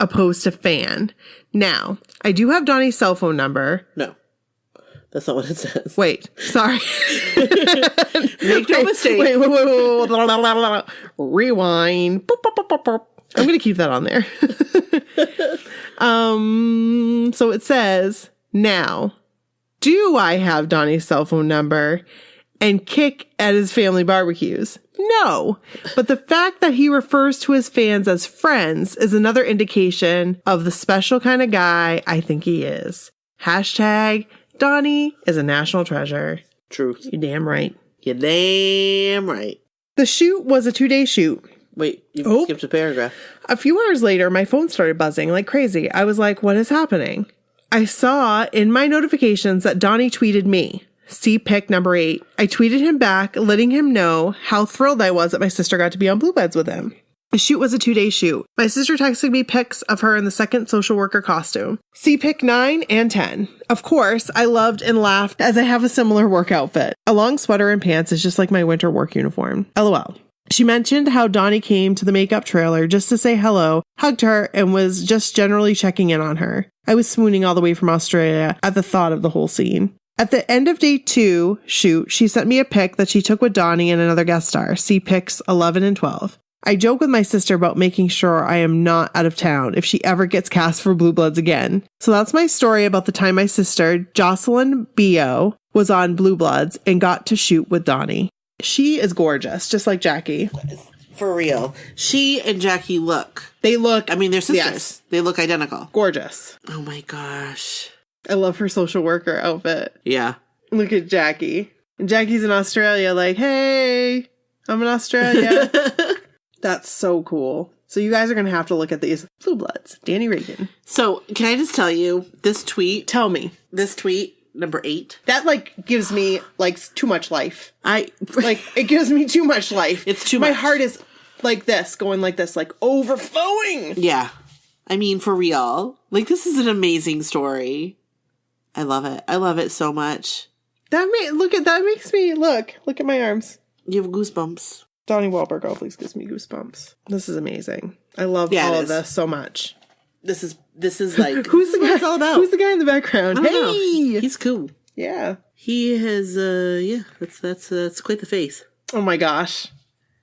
opposed to fan. Now, I do have Donnie's cell phone number. No. That's not what it says. Wait, sorry. Make no mistake. Wait. Rewind. Boop, boop, boop, boop, boop. I'm going to keep that on there. So it says, now, do I have Donnie's cell phone number and kick at his family barbecues? No. But the fact that he refers to his fans as friends is another indication of the special kind of guy I think he is. Hashtag Donnie is a national treasure. Truth. You're damn right. You're damn right. The shoot was a 2-day shoot. Wait, you skipped a paragraph. A few hours later, my phone started buzzing like crazy. I was like, what is happening? I saw in my notifications that Donnie tweeted me. See pic number 8. I tweeted him back, letting him know how thrilled I was that my sister got to be on Blue Beds with him. The shoot was a 2-day shoot. My sister texted me pics of her in the second social worker costume. See pic 9 and 10. Of course, I loved and laughed as I have a similar work outfit. A long sweater and pants is just like my winter work uniform. LOL. She mentioned how Donnie came to the makeup trailer just to say hello, hugged her, and was just generally checking in on her. I was swooning all the way from Australia at the thought of the whole scene. At the end of day 2 shoot, she sent me a pic that she took with Donnie and another guest star. See pics 11 and 12. I joke with my sister about making sure I am not out of town if she ever gets cast for Blue Bloods again. So that's my story about the time my sister, Jocelyn B.O., was on Blue Bloods and got to shoot with Donnie. She is gorgeous, just like Jackie. For real. She and Jackie look. They look... I mean, they're sisters. Yes. They look identical. Gorgeous. Oh my gosh. I love her social worker outfit. Yeah. Look at Jackie. And Jackie's in Australia like, hey, I'm in Australia. That's so cool. So you guys are going to have to look at these Blue Bloods. Danny Reagan. So can I just tell you, this tweet. Tell me. This tweet, number 8. That gives me too much life. It gives me too much life. It's too much. My heart is like this, going like this, overflowing. Yeah. I mean, for real. This is an amazing story. I love it. I love it so much. That makes me look at my arms. You have goosebumps. Donnie Wahlberg always gives me goosebumps. This is amazing. I love all of this so much. This is like who's the guy? It's all about. Who's the guy in the background? I don't know. He's cool. Yeah. He has that's quite the face. Oh my gosh.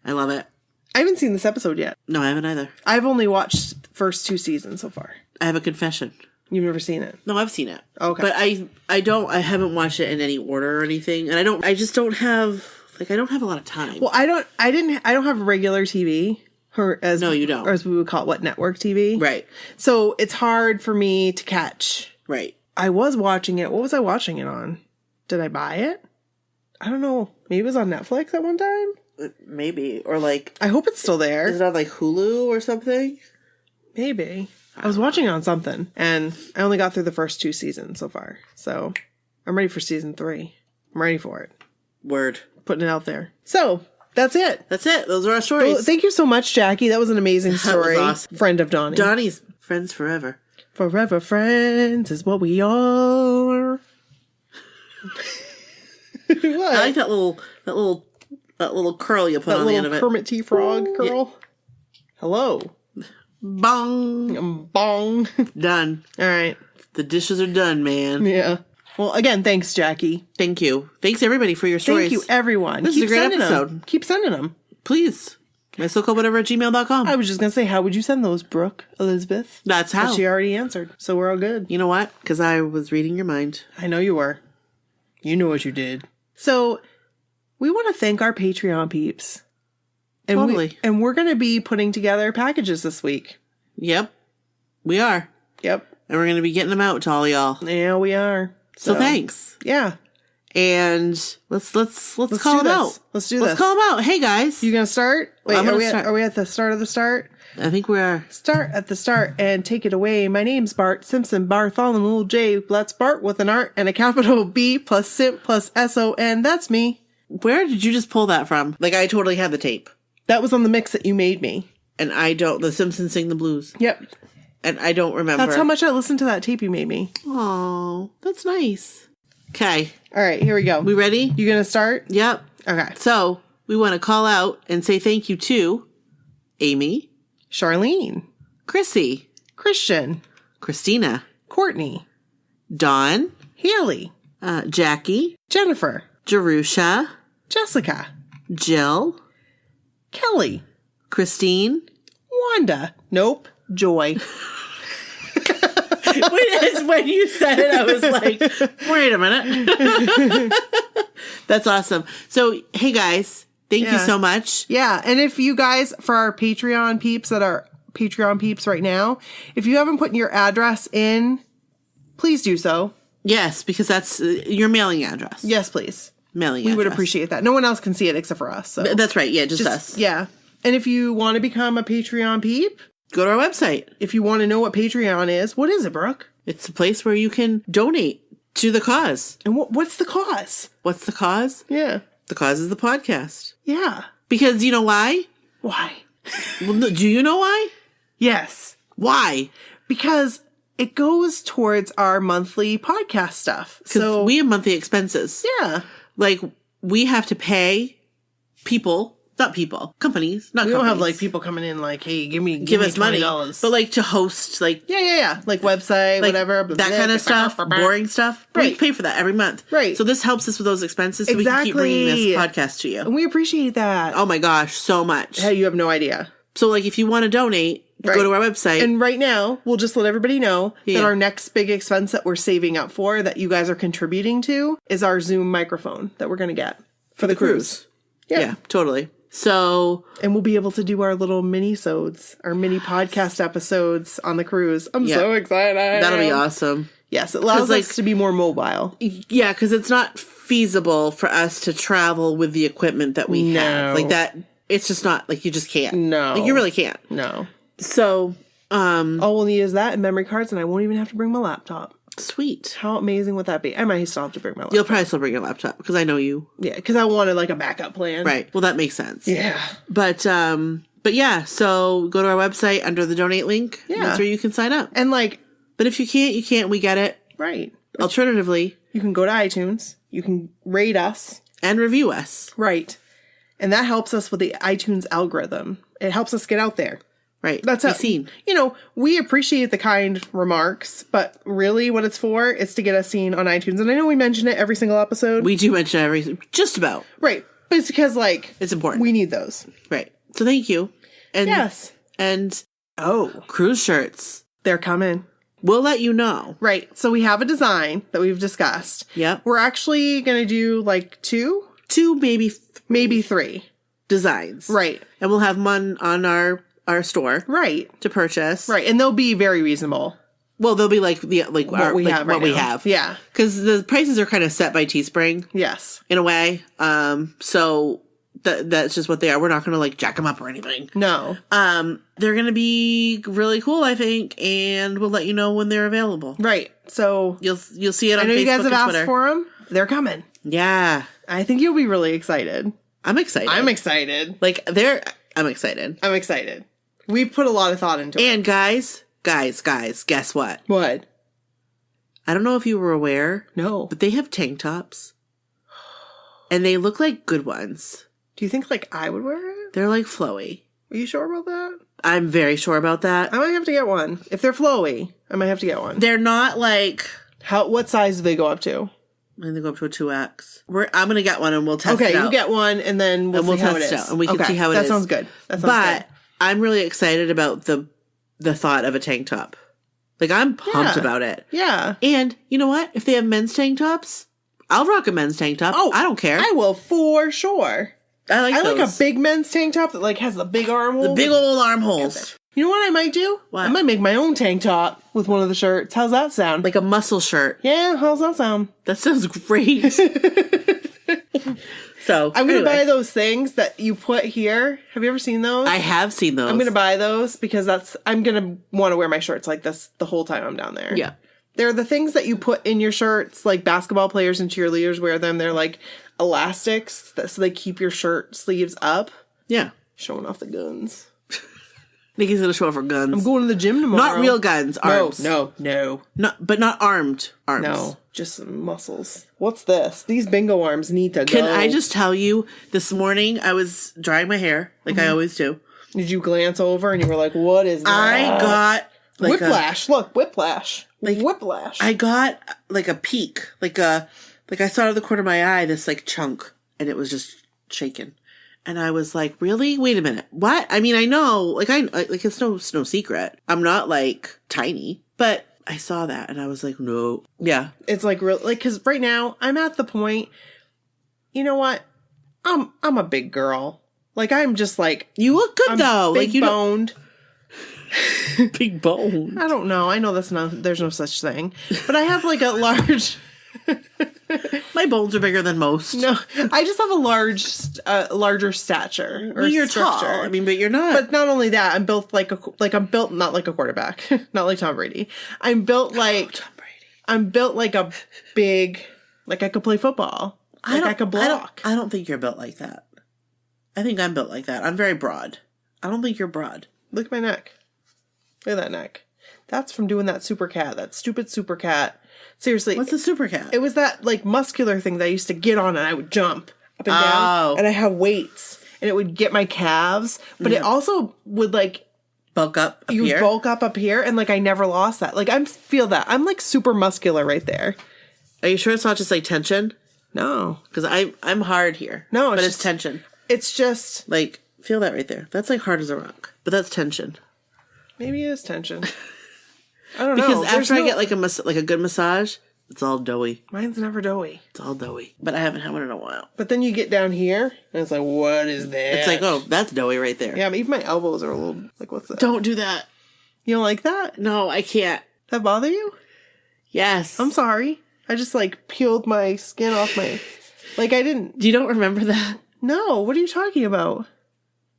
I love it. I haven't seen this episode yet. No, I haven't either. I've only watched the first 2 seasons so far. I have a confession. You've never seen it? No, I've seen it. Okay. But I haven't watched it in any order or anything. And I just don't have a lot of time. Well, I don't have regular TV. No, you don't. Or as we would call it, network TV. Right. So it's hard for me to catch. Right. I was watching it. What was I watching it on? Did I buy it? I don't know. Maybe it was on Netflix at one time? Maybe. Or like... I hope it's still there. Is it on like Hulu or something? Maybe. I was watching it on something. And I only got through the first 2 seasons so far. So I'm ready for season 3. I'm ready for it. Word. Putting it out there. So that's it. That's it. Those are our stories. Well, thank you so much, Jackie. That was an amazing story. That was awesome. Friend of Donnie. Donnie's friends forever. Forever friends is what we are. What? I like that little curl you put on the end of it. Kermit T. Frog curl. Yeah. Hello. Bong. Bong. Done. All right. The dishes are done, man. Yeah. Well, again, thanks, Jackie. Thank you. Thanks, everybody, for your stories. Thank you, everyone. This is a great episode. Keep sending them. Please. MySoCalledWhatever@gmail.com. I was just going to say, how would you send those, Brooke Elizabeth? That's how. But she already answered, so we're all good. You know what? Because I was reading your mind. I know you were. You know what you did. So, we want to thank our Patreon peeps. And totally. We're going to be putting together packages this week. Yep. We are. Yep. And we're going to be getting them out to all y'all. Yeah, we are. So thanks. Yeah. And let's call them out. Let's do this. Let's call them out. Hey, guys. You going to start? Wait, are we at the start of the start? I think we are. Start at the start and take it away. My name's Bart Simpson, Bartholomew J. That's Bart with an art and a capital B plus Simp plus S-O-N. That's me. Where did you just pull that from? Like, I totally had the tape. That was on the mix that you made me. And I don't. The Simpsons sing the blues. Yep. And I don't remember. That's how much I listened to that tape you made me. Oh, that's nice. Okay. All right, here we go. We ready? You gonna start? Yep. Okay. So, we want to call out and say thank you to Amy, Charlene, Chrissy, Christian, Christina, Courtney, Dawn, Haley, Jackie, Jennifer, Jerusha, Jessica, Jill, Kelly, Christine, Wanda. Nope. Joy. When you said it, I was like, wait a minute. That's awesome. So, hey guys, thank you so much. Yeah. And if you guys, for our Patreon peeps that are Patreon peeps right now, if you haven't put your address in, please do so. Yes, because that's your mailing address. Yes, please. Mailing We address. would appreciate that. No one else can see it except for us. So. That's right. Yeah, just us. Yeah. And if you want to become a Patreon peep, go to our website. If you want to know what Patreon is, what is it, Brooke? It's a place where you can donate to the cause. And what's the cause? What's the cause? Yeah. The cause is the podcast. Yeah. Because you know why? Why? Well, do you know why? Yes. Why? Because it goes towards our monthly podcast stuff. So we have monthly expenses. Yeah. Like, we have to pay companies. We don't have like people coming in like, hey, give us money. $20. But like to host like like website, like whatever, that kind of stuff, boring stuff. Right. We pay for that every month. Right. So this helps us with those expenses so we can keep bringing this podcast to you. And we appreciate that. Oh my gosh, so much. Hey, you have no idea. So like if you want to donate, go to our website. And right now, we'll just let everybody know that our next big expense that we're saving up for, that you guys are contributing to, is our Zoom microphone that we're going to get for the cruise. Yeah, totally. So, and we'll be able to do our little mini-sodes, our mini podcast episodes on the cruise. I'm so excited. That'll be awesome. Yes, it allows us to be more mobile. Yeah, because it's not feasible for us to travel with the equipment that we have. Like that, it's just not, like you just can't. No. Like you really can't. No. So, all we'll need is that and memory cards, and I won't even have to bring my laptop. Sweet. How amazing would that be? I might still have to bring my laptop. You'll probably still bring your laptop because I know you. Yeah, because I wanted like a backup plan. Right. Well, that makes sense. Yeah. But yeah, so go to our website under the donate link. Yeah. That's where you can sign up. And like, but if you can't, you can't. We get it. Right. Alternatively, you can go to iTunes. You can rate us. And review us. Right. And that helps us with the iTunes algorithm. It helps us get out there. Right. That's be seen. You know, we appreciate the kind remarks, but really what it's for is to get us seen on iTunes. And I know we mention it every single episode. We do mention everything. Just about. Right. But it's because, like... It's important. We need those. Right. So thank you. And, yes. And... Oh. Cruise shirts. They're coming. We'll let you know. Right. So we have a design that we've discussed. Yep. We're actually going to do, like, 2? 2, maybe 3. Designs. Right. And we'll have one on our store. Right. To purchase. Right. And they'll be very reasonable. Well, they'll be like what we have right now. Yeah. Because the prices are kind of set by Teespring. Yes. In a way. So that's just what they are. We're not going to like jack them up or anything. No. They're going to be really cool, I think, and we'll let you know when they're available. Right. So you'll see it on Facebook. I know you guys have asked Twitter. for them. They're coming. Yeah. I think you'll be really excited. I'm excited. I'm excited. I'm excited. I'm excited. We put a lot of thought into it. And guys, guess what? What? I don't know if you were aware. No. But they have tank tops. And they look like good ones. Do you think, like, I would wear it? They're, like, flowy. Are you sure about that? I'm very sure about that. I might have to get one. If they're flowy, I might have to get one. They're not, like... What size do they go up to? I think they go up to a 2X. I'm going to get one and we'll test it out. Okay, you get one and then we'll see how it is. Out, and we can see how it is. That sounds good. But I'm really excited about the thought of a tank top. Like, I'm pumped about it. Yeah. And you know what? If they have men's tank tops, I'll rock a men's tank top. Oh, I don't care. I will for sure. I like a big men's tank top that like has the big armholes. The big old armholes. You know what I might do? What? I might make my own tank top with one of the shirts. How's that sound? Like a muscle shirt. Yeah, how's that sound? That sounds great. So I'm going to buy those things that you put here. Have you ever seen those? I have seen those. I'm going to buy those because I'm going to want to wear my shirts like this the whole time I'm down there. Yeah. They're the things that you put in your shirts, like basketball players and cheerleaders wear them. They're like elastics, so they keep your shirt sleeves up. Yeah. Showing off the guns. Nikki's going to show off her guns. I'm going to the gym tomorrow. Not real guns, arms. No. But not armed arms. No, just some muscles. What's this? These bingo arms need to go. Can I just tell you, this morning I was drying my hair, like I always do. Did you glance over and you were like, what is that? I got... like whiplash. Look, whiplash. Whiplash. I got like a peek, like I saw out of the corner of my eye this like chunk, and it was just shaking, and I was like, "Really? Wait a minute, what?" I mean, I know, like it's no secret. I'm not like tiny, but I saw that, and I was like, "No, yeah." It's like real, like because right now I'm at the point. You know what? I'm a big girl. Like I'm just like you look good though, big like you boned. Big bone. I don't know. I know there's no such thing. But I have like a large... My bones are bigger than most. No, I just have a larger stature. Well, you're structure. tall. I mean, but you're not. But not only that, I'm built I'm built not like a quarterback. Not like Tom Brady. I'm built like... Tom Brady. I'm built like a big... Like I could play football. Like I could block. I don't think you're built like that. I think I'm built like that. I'm very broad. I don't think you're broad. Look at my neck. Look at that neck. That's from doing that super cat. That stupid super cat. Seriously. What's a super cat? It was that like muscular thing that I used to get on and I would jump up and down. And I have weights. And it would get my calves. But it also would like... bulk up here? You bulk up here. And like I never lost that. Like I feel that. I'm like super muscular right there. Are you sure it's not just like tension? No. Because I'm hard here. No. But it's tension. It's just... Like, feel that right there. That's like hard as a rock. But that's tension. Maybe it is tension. I don't know. Because after I get like a good massage, it's all doughy. Mine's never doughy. It's all doughy. But I haven't had one in a while. But then you get down here, and it's like, what is that? It's like, oh, that's doughy right there. Yeah, but even my elbows are a little, like, what's that? Don't do that. You don't like that? No, I can't. That bother you? Yes. I'm sorry. I just, like, peeled my skin off my... Like, I didn't... You don't remember that? No, what are you talking about?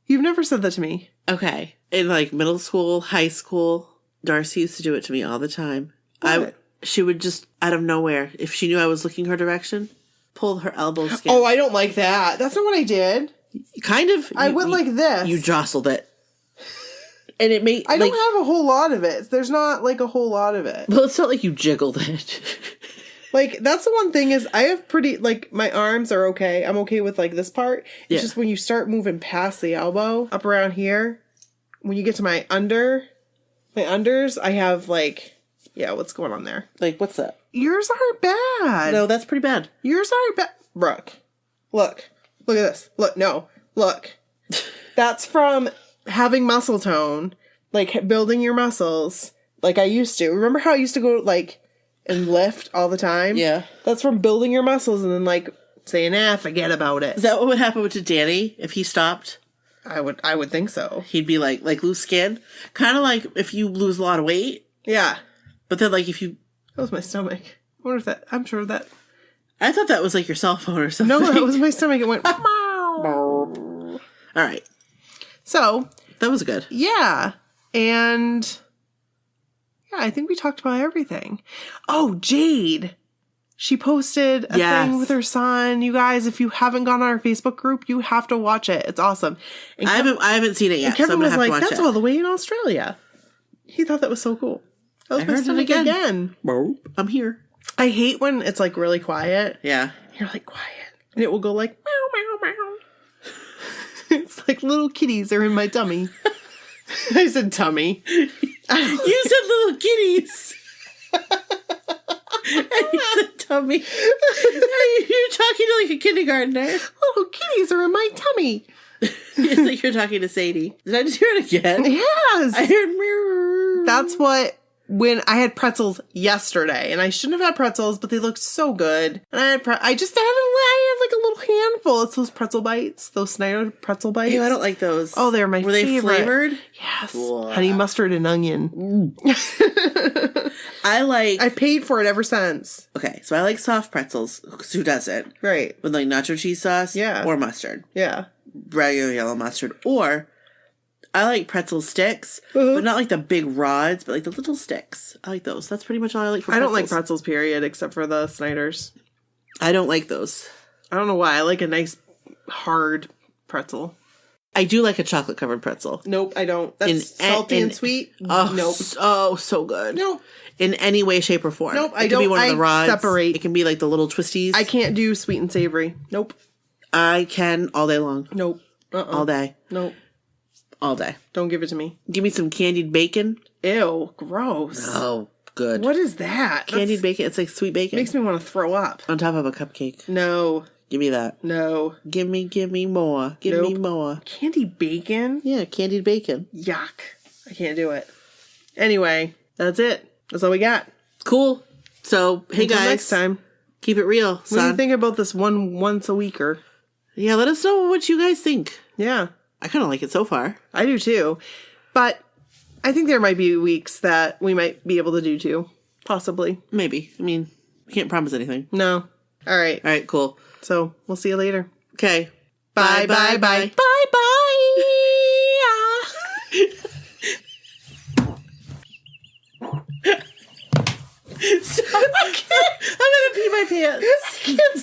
You've never said that to me. Okay. In, like, middle school, high school, Darcy used to do it to me all the time. What? She would just, out of nowhere, if she knew I was looking her direction, pull her elbow skin. Oh, I don't like that. That's not what I did. Kind of. I went like this. You jostled it. And it made... I don't have a whole lot of it. There's not, like, a whole lot of it. Well, it's not like you jiggled it. Like, that's the one thing is I have pretty, like, my arms are okay. I'm okay with, like, this part. It's just when you start moving past the elbow, up around here, when you get to my unders, I have, like, yeah, what's going on there? Like, what's that? Yours aren't bad. No, that's pretty bad. Yours aren't bad. Brooke, look. Look at this. Look, no. Look. That's from having muscle tone, like, building your muscles, like I used to. Remember how I used to go, like, and lift all the time? Yeah. That's from building your muscles and then, like, saying, forget about it. Is that what would happen to Danny if he stopped? I would think so. He'd be like loose skin. Kind of like if you lose a lot of weight. Yeah. But then, like, if you... That was my stomach. I wonder if that... I'm sure that... I thought that was like your cell phone or something. No, that was my stomach. It went... All right. So... That was good. Yeah. And... Yeah, I think we talked about everything. Oh, Jade. She posted a thing with her son. You guys, if you haven't gone on our Facebook group, you have to watch it. It's awesome. And I haven't seen it yet. Kevin was like, "That's "That's all the way in Australia." He thought that was so cool. That was I my heard it stomach again. I'm here. I hate when it's like really quiet. Yeah. You're like quiet, and it will go like meow meow meow. It's like little kitties are in my tummy. I said tummy. You said little kitties. And you said tummy. You're talking to like a kindergartner. Little kitties are in my tummy. It's like you're talking to Sadie. Did I just hear it again? Yes. I heard mirror. That's what, when I had pretzels yesterday, and I shouldn't have had pretzels, but they looked so good. And I had I had like a little handful. It's those pretzel bites, those Snyder pretzel bites. Ew, I don't like those. Oh, they're my Were favorite. they flavored? Yes. Cool. Honey mustard and onion. I paid for it ever since. Okay, so I like soft pretzels. 'Cause who doesn't? Right. With like nacho cheese sauce. Yeah. Or mustard. Yeah. Regular yellow mustard. Or I like pretzel sticks, but not like the big rods, but like the little sticks. I like those. That's pretty much all I like for pretzels. I don't like pretzels, period, except for the Snyder's. I don't like those. I don't know why. I like a nice, hard pretzel. I do like a chocolate covered pretzel. Nope, I don't. That's salty and sweet. Oh, nope. Oh, so good. Nope. In any way, shape, or form. Nope, it can be one of the rods. Separate. It can be like the little twisties. I can't do sweet and savory. Nope. I can all day long. Nope. All day. Nope. All day. Don't give it to me. Give me some candied bacon. Ew, gross. Oh, good. What is that? Candied bacon. It's like sweet bacon. Makes me want to throw up. On top of a cupcake. No. Give me that. No. Give me more. Give me more. Candied bacon? Yeah, candied bacon. Yuck. I can't do it. Anyway, that's it. That's all we got. Cool. So, hey Until guys. next time. Keep it real, What do you think about this once a weeker? Yeah, let us know what you guys think. Yeah. I kind of like it so far. I do too. But I think there might be weeks that we might be able to do too. Possibly. Maybe. I mean, we can't promise anything. No. All right. All right, cool. So we'll see you later. Okay. Bye, bye, bye. Bye, bye. I'm gonna pee my pants.